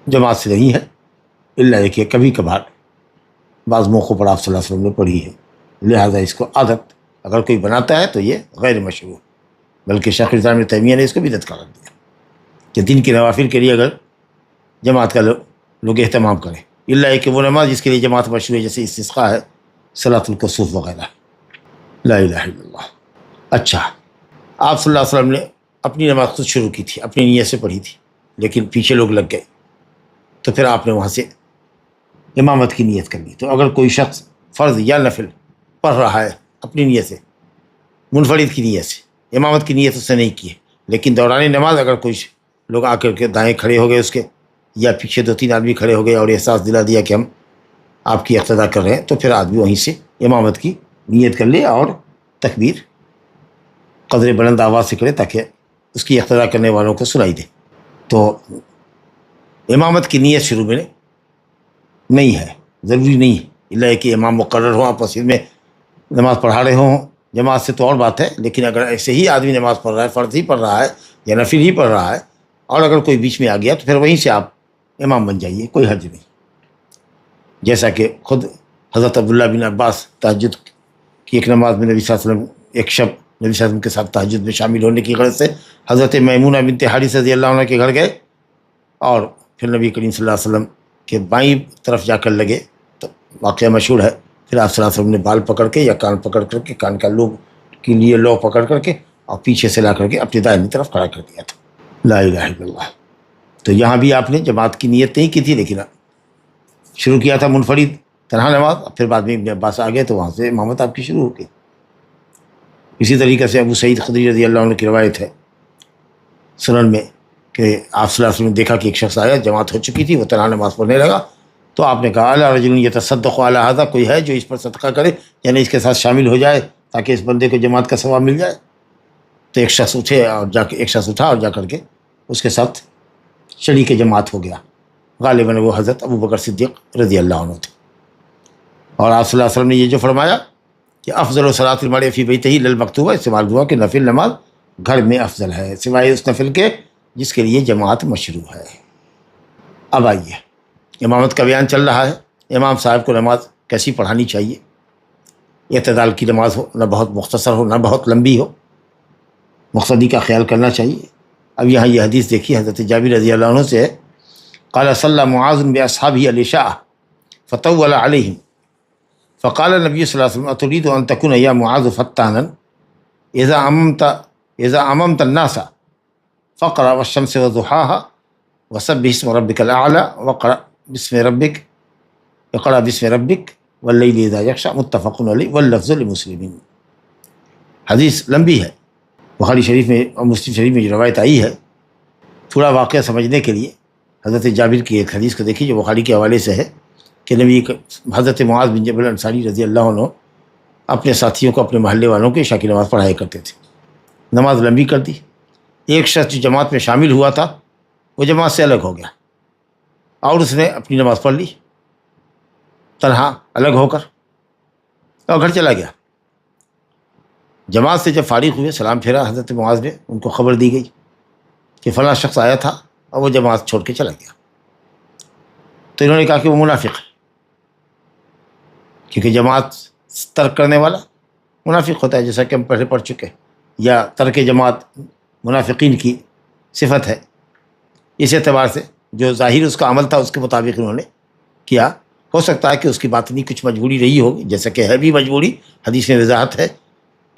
Speaker 2: جماعت سے نہیں ہے، الا یہ کہ کبھی کبھار بعض موقعوں پر آپ صلی اللہ علیہ وسلم نے پڑھی ہے، لہٰذا اس کو عادت اگر کوئی بناتا ہے تو یہ غیر مشروع، بلکہ شیخ الاسلام ابن تیمیہ نے اس کو بدعت قرار دیا کہ دن کی نوافل کے لیے اگر جماعت کا لوگ اہتمام کریں، الا یہ کہ وہ نماز جس کے لیے جماعت مشروع ہے، جیسے استسقاء ہے، صلاۃ الکسوف وغیرہ۔ لا الہ الا اللہ۔ اچھا، آپ صلی اللہ علیہ وسلم نے اپنی نماز خود شروع کی تھی، اپنی نیت سے پڑھی تھی، لیکن پیچھے لوگ لگ گئے تو پھر آپ نے وہاں سے امامت کی نیت کر لی۔ تو اگر کوئی شخص فرض یا نفل پڑھ رہا ہے اپنی نیت سے، منفرد کی نیت سے، امامت کی نیت اس نے نہیں کی ہے، لیکن دوران نماز اگر کوئی لوگ آ کر کے دائیں کھڑے ہو گئے اس کے، یا پیچھے 2-3 آدمی کھڑے ہو گئے اور احساس دلا دیا کہ ہم آپ کی اقتدا کر رہے ہیں، تو پھر آدمی وہیں سے امامت کی نیت کر لے اور تکبیر قدر بلند آواز سے کرے تاکہ اس کی اقتدا کرنے والوں کو سنائی دے۔ تو امامت کی نیت شروع میں نہیں ہے، ضروری نہیں ہے، الا کہ امام مقرر ہو، آپ مسجد میں نماز پڑھا رہے ہوں جماعت سے تو اور بات ہے، لیکن اگر ایسے ہی آدمی نماز پڑھ رہا ہے، فرض ہی پڑھ رہا ہے یا نفل ہی پڑھ رہا ہے، اور اگر کوئی بیچ میں آ گیا تو پھر وہیں سے آپ امام بن جائیے، کوئی حرج نہیں۔ جیسا کہ خود حضرت عبداللہ بن عباس تہجد کی ایک نماز میں نبی صلی اللہ علیہ وسلم ایک شب نبی صلی اللہ علیہ وسلم کے ساتھ تہجد میں شامل ہونے کی غرض سے حضرت میمونہ بنت حارث رضی اللہ عنہ کے گھر گئے، اور پھر نبی کریم صلی اللہ علیہ وسلم کے بائیں طرف جا کر لگے، تو واقعہ مشہور ہے، پھر آپ صلی اللہ علیہ وسلم نے بال پکڑ کے یا کان پکڑ کر کے، کان کا لوب کے لیے لو پکڑ کر کے اور پیچھے سے لا کر کے اپنی دائیں طرف کھڑا کر دیا تھا۔ لا الہ الا اللہ۔ تو یہاں بھی آپ نے جماعت کی نیت نہیں کی تھی، لیکن شروع کیا تھا منفرد تنہا نماز، پھر بعد میں ابن عباس آ گئے تو وہاں سے امامت آپ کی شروع ہو گئی۔ اسی طریقے سے ابو سعید خدری رضی اللہ عنہ کی روایت ہے سنن میں کہ آپ صلی اللہ علیہ وسلم نے دیکھا کہ ایک شخص آیا، جماعت ہو چکی تھی، وہ تنہا نماز پڑھنے لگا، تو آپ نے کہا الا رجل یتصدق علی ھذا، کوئی ہے جو اس پر صدقہ کرے، یعنی اس کے ساتھ شامل ہو جائے تاکہ اس بندے کو جماعت کا ثواب مل جائے۔ تو ایک شخص اٹھا اور جا کر کے اس کے ساتھ شریک جماعت ہو گیا، غالباً وہ حضرت ابو بکر صدیق رضی اللہ عنہ تھے۔ اور آپ صلی اللہ علیہ وسلم نے یہ جو فرمایا کہ افضل صلاۃ المرء فی بیتہ للمکتوبہ، استعمال ہوا کہ نفل نماز گھر میں افضل ہے سوائے اس نفل کے جس کے لیے جماعت مشروع ہے۔ اب آئیے، امامت کا بیان چل رہا ہے، امام صاحب کو نماز کیسی پڑھانی چاہیے؟ اعتدال کی نماز ہو، نہ بہت مختصر ہو نہ بہت لمبی ہو، مقصدی کا خیال کرنا چاہیے۔ اب یہاں یہ حدیث دیکھیے، حضرت جابر رضی اللہ عنہ سے ہے، قال صلی معاذ باصحابہ العشاء فطول علیہم فقال النبی صلی اللہ علیہ وسلم اتريد ان تكون یا معاذ فتانا اذا اممت الناس فاقرأ والشمس وضحاها وسبح اسم ربك الاعلى واقرأ باسم ربك واللیل اذا یغشی، متفق علیہ واللفظ لمسلم۔ حدیث لمبی ہے، بخاری شریف میں اور مسلم شریف میں جو روایت آئی ہے، تھوڑا واقعہ سمجھنے کے لیے حضرت جابر کی ایک حدیث کو دیکھیے جو بخاری کے حوالے سے ہے۔ کہ حضرت معاذ بن جبل انصاری رضی اللہ عنہ اپنے ساتھیوں کو، اپنے محلے والوں کو عشاء کی نماز پڑھایا کرتے تھے. نماز لمبی کر دی. ایک شخص جو جماعت میں شامل ہوا تھا وہ جماعت سے الگ ہو گیا اور اس نے اپنی نماز پڑھ لی تنہا الگ ہو کر اور گھر چلا گیا. جماعت سے جب فارغ ہوئے سلام پھیرا حضرت معاذ نے، ان کو خبر دی گئی کہ فلاں شخص آیا تھا اور وہ جماعت چھوڑ کے چلا گیا. تو انہوں نے کہا کہ وہ منافق ہے، کیونکہ جماعت ترک کرنے والا منافق ہوتا ہے، جیسا کہ ہم پہلے پڑھ چکے، یا ترک جماعت منافقین کی صفت ہے. اس اعتبار سے جو ظاہر اس کا عمل تھا اس کے مطابق انہوں نے کیا. ہو سکتا ہے کہ اس کی باطنی کچھ مجبوری رہی ہوگی، جیسا کہ ہے بھی مجبوری. حدیث میں وضاحت ہے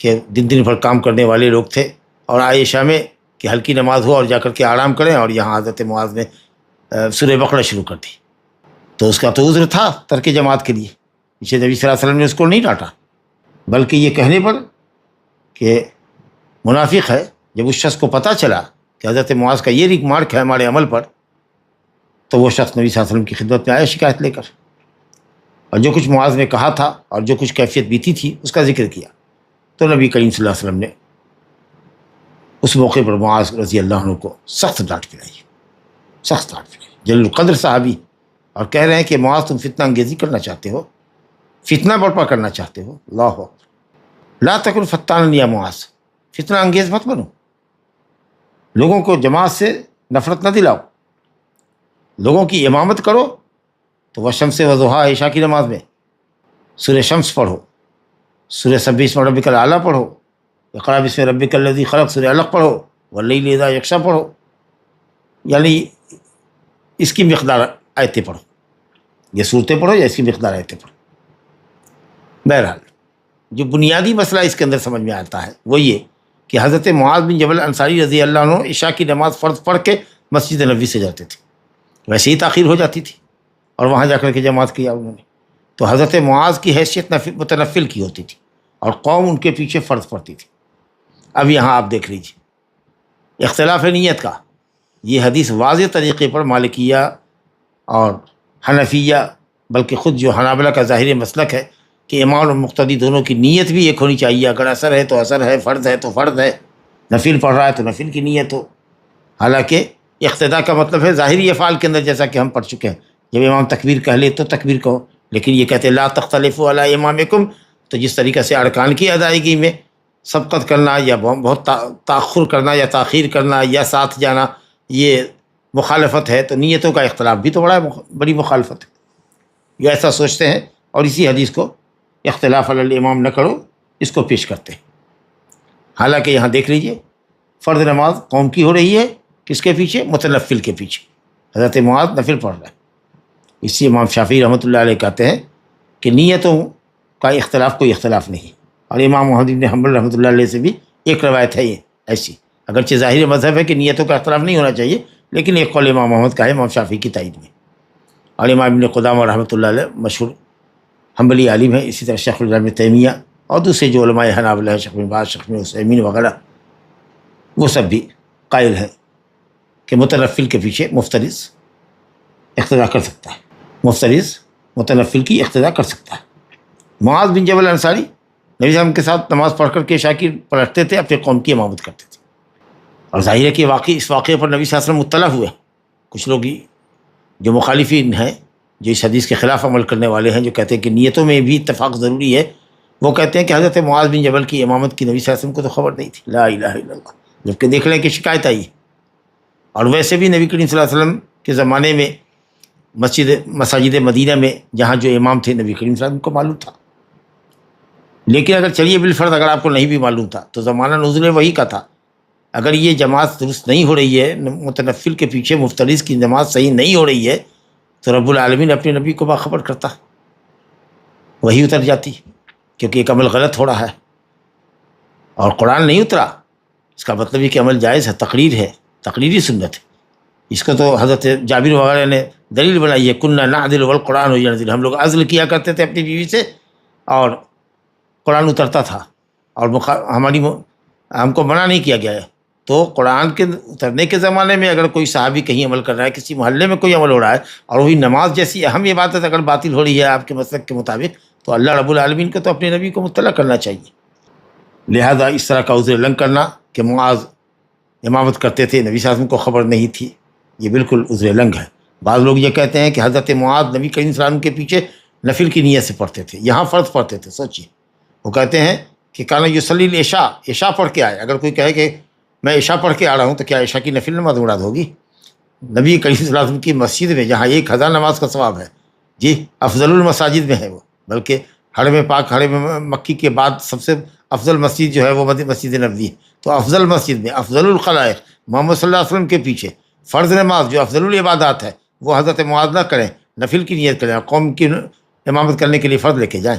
Speaker 2: کہ دن دن بھر کام کرنے والے لوگ تھے اور آئے عشاء میں کہ ہلکی نماز ہو اور جا کر کے آرام کریں، اور یہاں حضرت معاذ نے سورہ بقرہ شروع کر دی. تو اس کا تو عذر تھا ترک جماعت کے لیے. اسے نبی صلی اللہ علیہ وسلم نے اس کو نہیں ڈانٹا، بلکہ یہ کہنے پر کہ منافق ہے. جب اس شخص کو پتہ چلا کہ حضرت معاذ کا یہ ریمارک ہے ہمارے عمل پر، تو وہ شخص نبی صلی اللہ علیہ وسلم کی خدمت میں آیا شکایت لے کر، اور جو کچھ معاذ نے کہا تھا اور جو کچھ کیفیت بیتی تھی اس کا ذکر کیا. تو نبی کریم صلی اللہ علیہ وسلم نے اس موقع پر معاذ رضی اللہ عنہ کو سخت ڈانٹ پلائی، سخت ڈانٹ پلائی. جلیل القدر صحابی، اور کہہ رہے ہیں کہ معاذ تم فتنہ انگیزی کرنا چاہتے ہو، فتنہ برپا کرنا چاہتے ہو. اللہ اکبر. لا تکن فتانا یا معاذ، فتنہ انگیز مت بنو، لوگوں کو جماعت سے نفرت نہ دلاؤ، لوگوں کی امامت کرو. تو والشمس وضحاہا عشاء کی نماز میں سورہ شمس پڑھو، سورہ سبح اسم ربک الاعلیٰ پڑھو، اقرأ باسم ربک الذی خلق سورہ علق پڑھو، واللیل اذا یغشی پڑھو. یعنی اس کی مقدار آیتیں پڑھو، یہ صورتیں پڑھو یا اس کی مقدار آیتیں پڑھو. بہرحال جو بنیادی مسئلہ اس کے اندر سمجھ میں آتا ہے وہ یہ کہ حضرت معاذ بن جبل انصاری رضی اللہ عنہ عشاء کی نماز فرض پڑھ کے مسجد نبوی سے جاتے تھے. ویسے ہی تاخیر ہو جاتی تھی اور وہاں جا کر کے جماعت کیا انہوں نے. تو حضرت معاذ کی حیثیت متنفل کی ہوتی تھی اور قوم ان کے پیچھے فرض پڑتی تھی. اب یہاں آپ دیکھ لیجیے اختلاف نیت کا یہ حدیث واضح طریقے پر مالکیہ اور حنفیہ، بلکہ خود جو حنابلہ کا ظاہر مسلک ہے کہ امام اور مقتدی دونوں کی نیت بھی ایک ہونی چاہیے. اگر اثر ہے تو اثر ہے، فرض ہے تو فرض ہے، نفل پڑھ رہا ہے تو نفل کی نیت ہو. حالانکہ اقتداء کا مطلب ہے ظاہری افعال کے اندر، جیسا کہ ہم پڑھ چکے ہیں. جب امام تکبیر کہہ لے تو تکبیر کہو، لیکن یہ کہتے ہیں لا تختلفوا علی امامکم. تو جس طریقے سے ارکان کی ادائیگی میں سبقت کرنا یا بہت تاخر کرنا یا تاخیر کرنا یا ساتھ جانا یہ مخالفت ہے، تو نیتوں کا اختلاف بھی تو بڑی مخالفت ہے. یہ ایسا سوچتے ہیں اور اسی حدیث کو اختلاف علی الامام نہ کرو اس کو پیش کرتے ہیں. حالانکہ یہاں دیکھ لیجئے فرض نماز قوم کی ہو رہی ہے، کس کے پیچھے؟ متنفل کے پیچھے. حضرت معاذ نفل پڑھ رہا ہے. اسی امام شافعی رحمۃ اللہ علیہ کہتے ہیں کہ نیتوں کا اختلاف کوئی اختلاف نہیں. اور امام محمد بن حنبل رحمۃ اللہ علیہ سے بھی ایک روایت ہے یہ ایسی، اگرچہ ظاہر مذہب ہے کہ نیتوں کا اختلاف نہیں ہونا چاہیے، لیکن ایک قول امام محمد کا ہے امام شافعی کی تائید میں. اور امام ابن قدامہ رحمۃ اللہ علیہ مشہور حنبلی عالم ہے. اسی طرح شیخ الاسلام ابن تیمیہ اور دوسرے جو علماء حنابلہ ہیں، شیخ بن باز، شیخ بن عثیمین وغیرہ، وہ سب بھی قائل ہیں کہ متنفل کے پیچھے مفترض اقتداء کر سکتا ہے، مفترض متنفل کی اقتداء کر سکتا ہے. معاذ بن جبل انصاری نبی صلی اللہ علیہ وسلم کے ساتھ نماز پڑھ کر کے عشاء کی پلٹتے تھے، اپنے قوم کی امامت کرتے تھے. اور ظاہر ہے کہ اس واقعے پر نبی صلی اللہ علیہ وسلم مطلع ہوئے. کچھ لوگ جو مخالفین ہیں، جو اس حدیث کے خلاف عمل کرنے والے ہیں، جو کہتے ہیں کہ نیتوں میں بھی اتفاق ضروری ہے، وہ کہتے ہیں کہ حضرت معاذ بن جبل کی امامت کی نبی صلی اللہ علیہ وسلم کو تو خبر نہیں تھی. لا الہ الا اللہ. جبکہ دیکھ لیں کہ شکایت آئی. اور ویسے بھی نبی کریم صلی اللہ علیہ وسلم کے زمانے میں مساجد مدینہ میں جہاں جو امام تھے نبی کریم صلی اللہ علیہ وسلم کو معلوم تھا. لیکن اگر چلیے بالفرض اگر آپ کو نہیں بھی معلوم تھا تو زمانہ نزول وحی کا تھا. اگر یہ جماعت درست نہیں ہو رہی ہے، متنفل کے پیچھے مفترض کی جماعت صحیح نہیں ہو رہی ہے، تو رب العالمین اپنے نبی کو باخبر کرتا، وہی اتر جاتی، کیونکہ ایک عمل غلط ہو رہا ہے اور قرآن نہیں اترا. اس کا مطلب یہ کہ عمل جائز ہے، تقریر ہے، تقریری سنت ہے. اس کو تو حضرت جابر وغیرہ نے دلیل بنائی ہے، کننا نعدل والقرآن ینزل. ہم لوگ عزل کیا کرتے تھے اپنی بیوی سے اور قرآن اترتا تھا، اور ہم کو منع نہیں کیا گیا ہے. تو قرآن کے اترنے کے زمانے میں اگر کوئی صحابی کہیں عمل کر رہا ہے، کسی محلے میں کوئی عمل ہو رہا ہے، اور وہی نماز جیسی اہم عبادت اگر باطل ہو رہی ہے آپ کے مسلک کے مطابق، تو اللہ رب العالمین کو تو اپنے نبی کو مطلع کرنا چاہیے۔ لہذا اس طرح کا عذر لنگ کرنا کہ معاذ امامت کرتے تھے، نبی صلی اللہ علیہ وسلم کو خبر نہیں تھی، یہ بالکل عذر لنگ ہے۔ بعض لوگ یہ کہتے ہیں کہ حضرت معاذ نبی کریم صلی اللہ علیہ وسلم کے پیچھے نفل کی نیت سے پڑھتے تھے، یہاں فرض پڑھتے تھے۔ سوچیے، وہ کہتے ہیں کہ کانا یصلی العشاء، عشاء پڑھ کے آئے۔ اگر کوئی کہے کہ میں عشاء پڑھ کے آ رہا ہوں تو کیا عشاء کی نفل نماز مراد ہوگی؟ نبی کریم صلی اللہ علیہ وسلم کی مسجد میں جہاں 1000 نماز کا ثواب ہے، جی افضل المساجد میں ہے وہ، بلکہ حرم پاک، حرم مکی کے بعد سب سے افضل مسجد جو ہے وہ مسجد نبوی ہے۔ تو افضل مسجد میں افضل الخلائق محمد صلی اللہ علیہ وسلم کے پیچھے فرض نماز جو افضل العبادات ہے وہ حضرت معاذ نہ کریں، نفل کی نیت کریں، قوم کی امامت کرنے کے لیے فرض لے کے جائیں۔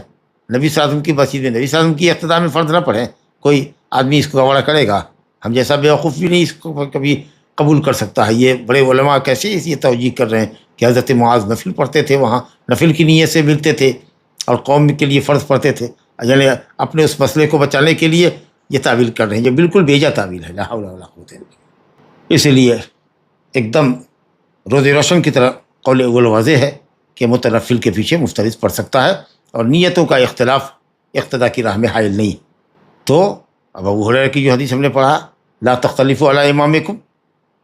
Speaker 2: نبی صلی اللہ علیہ وسلم کی مسجد میں نبی صلی اللہ علیہ وسلم کی اقتداء میں فرض نہ پڑھیں، کوئی آدمی اس کو گوارا کرے گا؟ ہم جیسا بیوقوف بھی نہیں اس کو کبھی قبول کر سکتا ہے۔ یہ بڑے علماء کیسے یہ توجیہ کر رہے ہیں کہ حضرت معاذ نفل پڑھتے تھے، وہاں نفل کی نیت سے ملتے تھے اور قوم کے لیے فرض پڑھتے تھے، یعنی اپنے اس مسئلے کو بچانے کے لیے یہ تعویل کر رہے ہیں، یہ بالکل بیجا تعویل ہے، لا حول ولا قوت الا باللہ۔ اس لیے ایک دم روز روشن کی طرح قول اول واضح ہے کہ متنفل کے پیچھے مفترض پڑھ سکتا ہے، اور نیتوں کا اختلاف اقتداء کی راہ میں حائل نہیں۔ تو اب ابو ہریرہ کی جو حدیث ہم نے پڑھا، لا تختلفوا علی امامکم،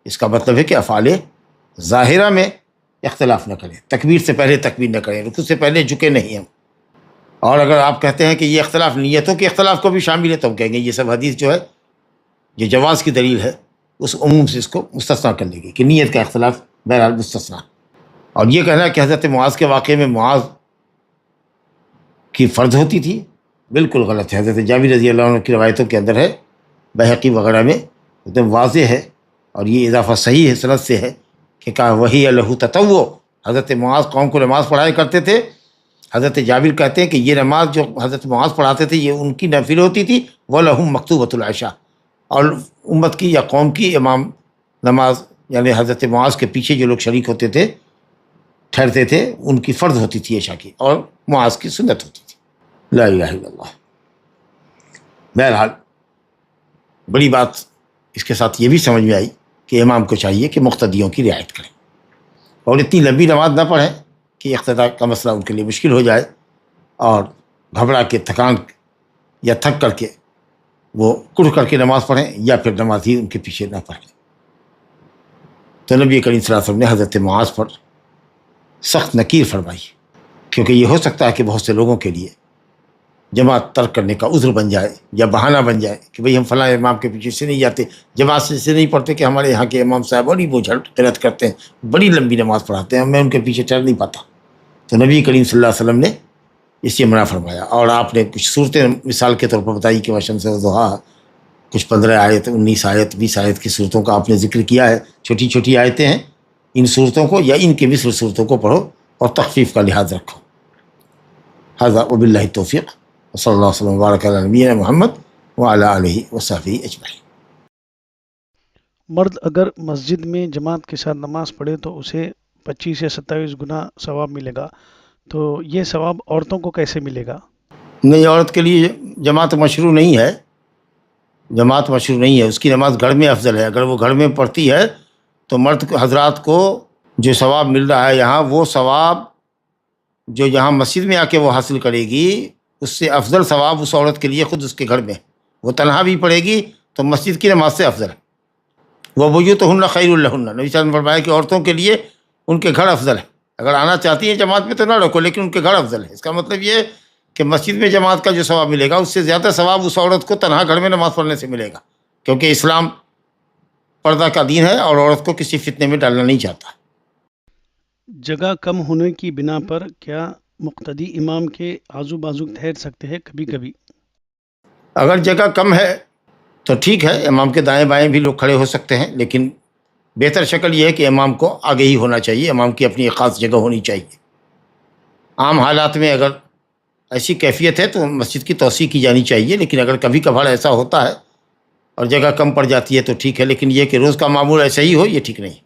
Speaker 2: اس کا مطلب ہے کہ افعال ظاہرہ میں اختلاف نہ کریں، تکبیر سے پہلے تکبیر نہ کریں، رکوع سے پہلے جھکے نہیں ہم۔ اور اگر آپ کہتے ہیں کہ یہ اختلاف نیتوں کے اختلاف کو بھی شامل ہے، تو ہم کہیں گے یہ سب حدیث جو ہے جو جواز کی دلیل ہے اس عموم سے اس کو مستثنا کر لے گی کہ نیت کا اختلاف بہرحال مستثنا۔ اور یہ کہنا کہ حضرت معاذ کے واقعے میں معاذ کی فرض ہوتی تھی، بالکل غلط ہے۔ حضرت جابر رضی اللہ عنہ کی روایتوں کے اندر ہے، بہقی وغیرہ میں ایک دم واضح ہے، اور یہ اضافہ صحیح ہے، سند سے ہے کہ کہا وہی لہ تطوع، حضرت معاذ قوم کو نماز پڑھایا کرتے تھے۔ حضرت جابر کہتے ہیں کہ یہ نماز جو حضرت معاذ پڑھاتے تھے یہ ان کی نفل ہوتی تھی، وَلَهُمْ مَكْتُوبَةُ الْعِشَاء، اور امت کی یا قوم کی امام نماز یعنی حضرت معاذ کے پیچھے جو لوگ شریک ہوتے تھے، ٹھہرتے تھے، ان کی فرض ہوتی تھی عشاء کی، اور معاذ کی سنت ہوتی تھی۔ لا الہ الا اللہ۔ بہرحال بڑی بات اس کے ساتھ یہ بھی سمجھ میں آئی کہ امام کو چاہیے کہ مقتدیوں کی رعایت کریں، اور اتنی لمبی نماز نہ پڑھیں کہ اقتداء کا مسئلہ ان کے لیے مشکل ہو جائے، اور گھبرا کے تھکان یا تھک کر کے وہ کڑ کر کے نماز پڑھیں، یا پھر نماز ہی ان کے پیچھے نہ پڑھیں۔ تو نبی کریم صلی اللہ علیہ وسلم نے حضرت معاذ پر سخت نکیر فرمائی، کیونکہ یہ ہو سکتا ہے کہ بہت سے لوگوں کے لیے جماعت ترک کرنے کا عذر بن جائے یا بہانہ بن جائے کہ بھئی ہم فلاں امام کے پیچھے سے نہیں جاتے، جماعت سے نہیں پڑھتے، کہ ہمارے یہاں کے امام صاحب بڑی بوجھل قرات کرتے ہیں، بڑی لمبی نماز پڑھاتے ہیں، میں ان کے پیچھے چل نہیں پاتا۔ تو نبی کریم صلی اللہ علیہ وسلم نے اس سے منع فرمایا، اور آپ نے کچھ صورتیں مثال کے طور پر بتائی کہ والشمس والضحیٰ، کچھ 15 آیت، 19 آیت، 20 آیت کی صورتوں کا آپ نے ذکر کیا ہے، چھوٹی چھوٹی آیتیں ہیں، ان صورتوں کو یا ان کے مثل صورتوں کو پڑھو اور تخفیف کا لحاظ رکھو۔ ھذا وباللہ التوفیق، صلی اللہ علیہ وسلم وبارک علی نبینا محمد وعلی آلہ وصحبہ اجمعین۔
Speaker 3: مرد اگر مسجد میں جماعت کے ساتھ نماز پڑھے تو اسے 25 یا 27 گنا ثواب ملے گا، تو یہ ثواب عورتوں کو کیسے ملے گا؟
Speaker 2: نہیں، عورت کے لیے جماعت مشروع نہیں ہے، جماعت مشروع نہیں ہے، اس کی نماز گھر میں افضل ہے۔ اگر وہ گھر میں پڑھتی ہے تو مرد حضرات کو جو ثواب مل رہا ہے یہاں، وہ ثواب جو یہاں مسجد میں آ کے وہ حاصل کرے گی، اس سے افضل ثواب اس عورت کے لیے خود اس کے گھر میں، وہ تنہا بھی پڑھے گی تو مسجد کی نماز سے افضل ہے۔ وَبُيُوتُهُنَّ خَيْرٌ لَهُنَّ، نبی صلی اللہ علیہ وسلم نے فرمایا کہ عورتوں کے لیے ان کے گھر افضل ہے، اگر آنا چاہتی ہیں جماعت میں تو نہ روکو، لیکن ان کے گھر افضل ہے۔ اس کا مطلب یہ ہے کہ مسجد میں جماعت کا جو ثواب ملے گا اس سے زیادہ ثواب اس عورت کو تنہا گھر میں نماز پڑھنے سے ملے گا، کیونکہ اسلام پردہ کا دین ہے اور عورت کو کسی فتنے میں ڈالنا نہیں چاہتا۔
Speaker 3: جگہ کم ہونے کی بنا پر کیا مقتدی امام کے آزو بازو ٹھہر سکتے ہیں کبھی کبھی؟
Speaker 2: اگر جگہ کم ہے تو ٹھیک ہے، امام کے دائیں بائیں بھی لوگ کھڑے ہو سکتے ہیں، لیکن بہتر شکل یہ ہے کہ امام کو آگے ہی ہونا چاہیے، امام کی اپنی ایک خاص جگہ ہونی چاہیے۔ عام حالات میں اگر ایسی کیفیت ہے تو مسجد کی توسیع کی جانی چاہیے، لیکن اگر کبھی کبھار ایسا ہوتا ہے اور جگہ کم پڑ جاتی ہے تو ٹھیک ہے، لیکن یہ کہ روز کا معمول ایسا ہی ہو، یہ ٹھیک نہیں۔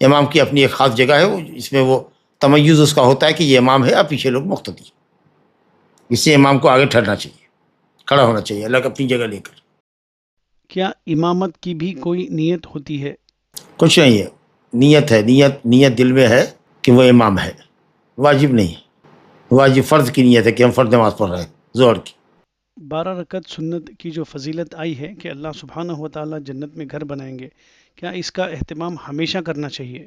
Speaker 2: امام کی اپنی ایک خاص جگہ ہے، اس میں وہ تمیز اس کا ہوتا ہے کہ یہ امام ہے اور پیچھے لوگ مقتدی، اس سے امام کو آگے ٹھہرنا چاہیے، کھڑا ہونا چاہیے الگ اپنی جگہ لے کر۔
Speaker 3: کیا امامت کی بھی کوئی نیت ہوتی ہے؟
Speaker 2: کچھ نہیں ہے، نیت ہے، نیت دل میں ہے کہ وہ امام ہے، واجب نہیں ہے، واجب فرض کی نیت ہے کہ ہم فرض نماز پڑھ رہے ہیں ظہر کی۔
Speaker 3: 12 رکعت سنت کی جو فضیلت آئی ہے کہ اللہ سبحانہ و تعالیٰ جنت میں گھر بنائیں گے، کیا اس کا اہتمام ہمیشہ کرنا چاہیے؟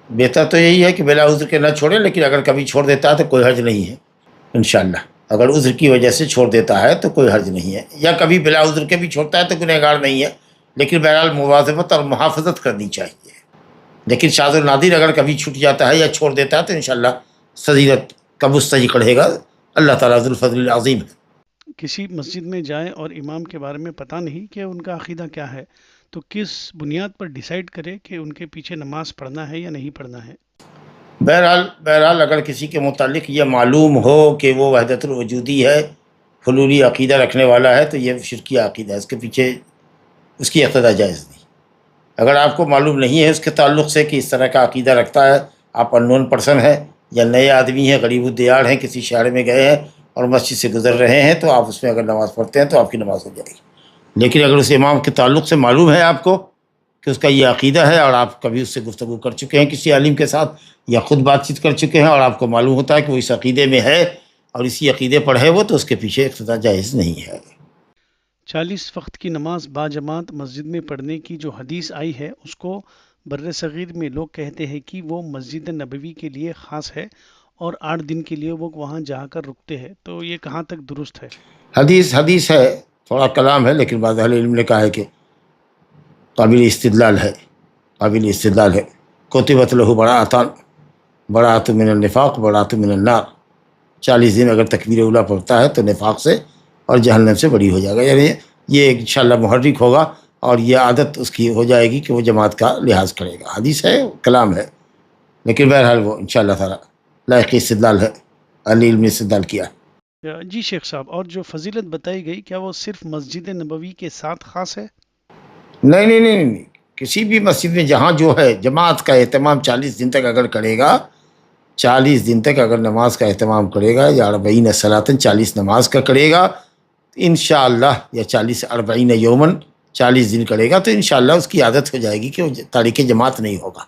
Speaker 2: بہتر تو یہی ہے کہ بلا عذر کے نہ چھوڑے، لیکن اگر کبھی چھوڑ دیتا ہے تو کوئی حرج نہیں ہے انشاءاللہ۔ اگر عذر کی وجہ سے چھوڑ دیتا ہے تو کوئی حرج نہیں ہے، یا کبھی بلا عذر کے بھی چھوڑتا ہے تو گنہگار نہیں ہے، لیکن بہرحال مواظبت اور محافظت کرنی چاہیے۔ لیکن شاذ و نادر اگر کبھی چھوٹ جاتا ہے یا چھوڑ دیتا ہے تو انشاءاللہ فضیلت کا مستحق رہے گا، اللہ تعالیٰ ذو الفضل العظیم ہے۔
Speaker 3: کسی مسجد میں جائیں اور امام کے بارے میں پتہ نہیں کہ ان کا عقیدہ کیا ہے، تو کس بنیاد پر ڈیسائیڈ کرے کہ ان کے پیچھے نماز پڑھنا ہے یا نہیں پڑھنا ہے؟
Speaker 2: بہرحال اگر کسی کے متعلق یہ معلوم ہو کہ وہ وحدت الوجودی ہے، حلولی عقیدہ رکھنے والا ہے، تو یہ شرکی عقیدہ ہے، اس کے پیچھے اس کی اقتداء جائز نہیں۔ اگر آپ کو معلوم نہیں ہے اس کے تعلق سے کہ اس طرح کا عقیدہ رکھتا ہے، آپ ان نون پرسن ہے یا نئے آدمی ہیں، غریب الدیار ہیں، کسی شہر میں گئے ہیں اور مسجد سے گزر رہے ہیں، تو آپ اس میں اگر نماز پڑھتے ہیں تو آپ کی نماز ہو جائے گی۔ لیکن اگر اس امام کے تعلق سے معلوم ہے آپ کو کہ اس کا یہ عقیدہ ہے، اور آپ کبھی اس سے گفتگو کر چکے ہیں کسی عالم کے ساتھ یا خود بات چیت کر چکے ہیں، اور آپ کو معلوم ہوتا ہے کہ وہ اس عقیدے میں ہے اور اسی عقیدے پر ہے وہ، تو اس کے پیچھے اقتداء جائز نہیں ہے۔
Speaker 3: 40 وقت کی نماز باجماعت مسجد میں پڑھنے کی جو حدیث آئی ہے، اس کو بر صغیر میں لوگ کہتے ہیں کہ وہ مسجد نبوی کے لیے خاص ہے اور 8 دن کے لیے وہ وہاں جا کر رکتے ہیں، تو یہ کہاں تک درست ہے؟
Speaker 2: حدیث ہے، تھوڑا کلام ہے، لیکن بعض اہل علم نے کہا ہے کہ قابل استدلال ہے۔ کتبت لہ براۃ من النفاق براۃ من النار، 40 دن اگر تکبیر اولیٰ پڑھتا ہے تو نفاق سے اور جہنم سے بری ہو جائے گا، یعنی یہ انشاءاللہ محرک ہوگا اور یہ عادت اس کی ہو جائے گی کہ وہ جماعت کا لحاظ کرے گا۔ حدیث ہے، کلام ہے، لیکن بہرحال وہ انشاءاللہ تعالیٰ لائق استدلال ہے، اہل علم نے استدلال کیا۔
Speaker 3: جی شیخ صاحب، اور جو فضیلت بتائی گئی کیا وہ صرف مسجد نبوی کے ساتھ خاص ہے؟
Speaker 2: نہیں، کسی بھی مسجد میں جہاں جو ہے جماعت کا اہتمام 40 دن تک اگر کرے گا، 40 دن تک اگر نماز کا اہتمام کرے گا، یا 40 صلاۃً 40 نماز کا کرے گا انشاءاللہ، یا 40 یومن 40 دن کرے گا، تو انشاءاللہ اس کی عادت ہو جائے گی کہ وہ تارک جماعت نہیں ہوگا۔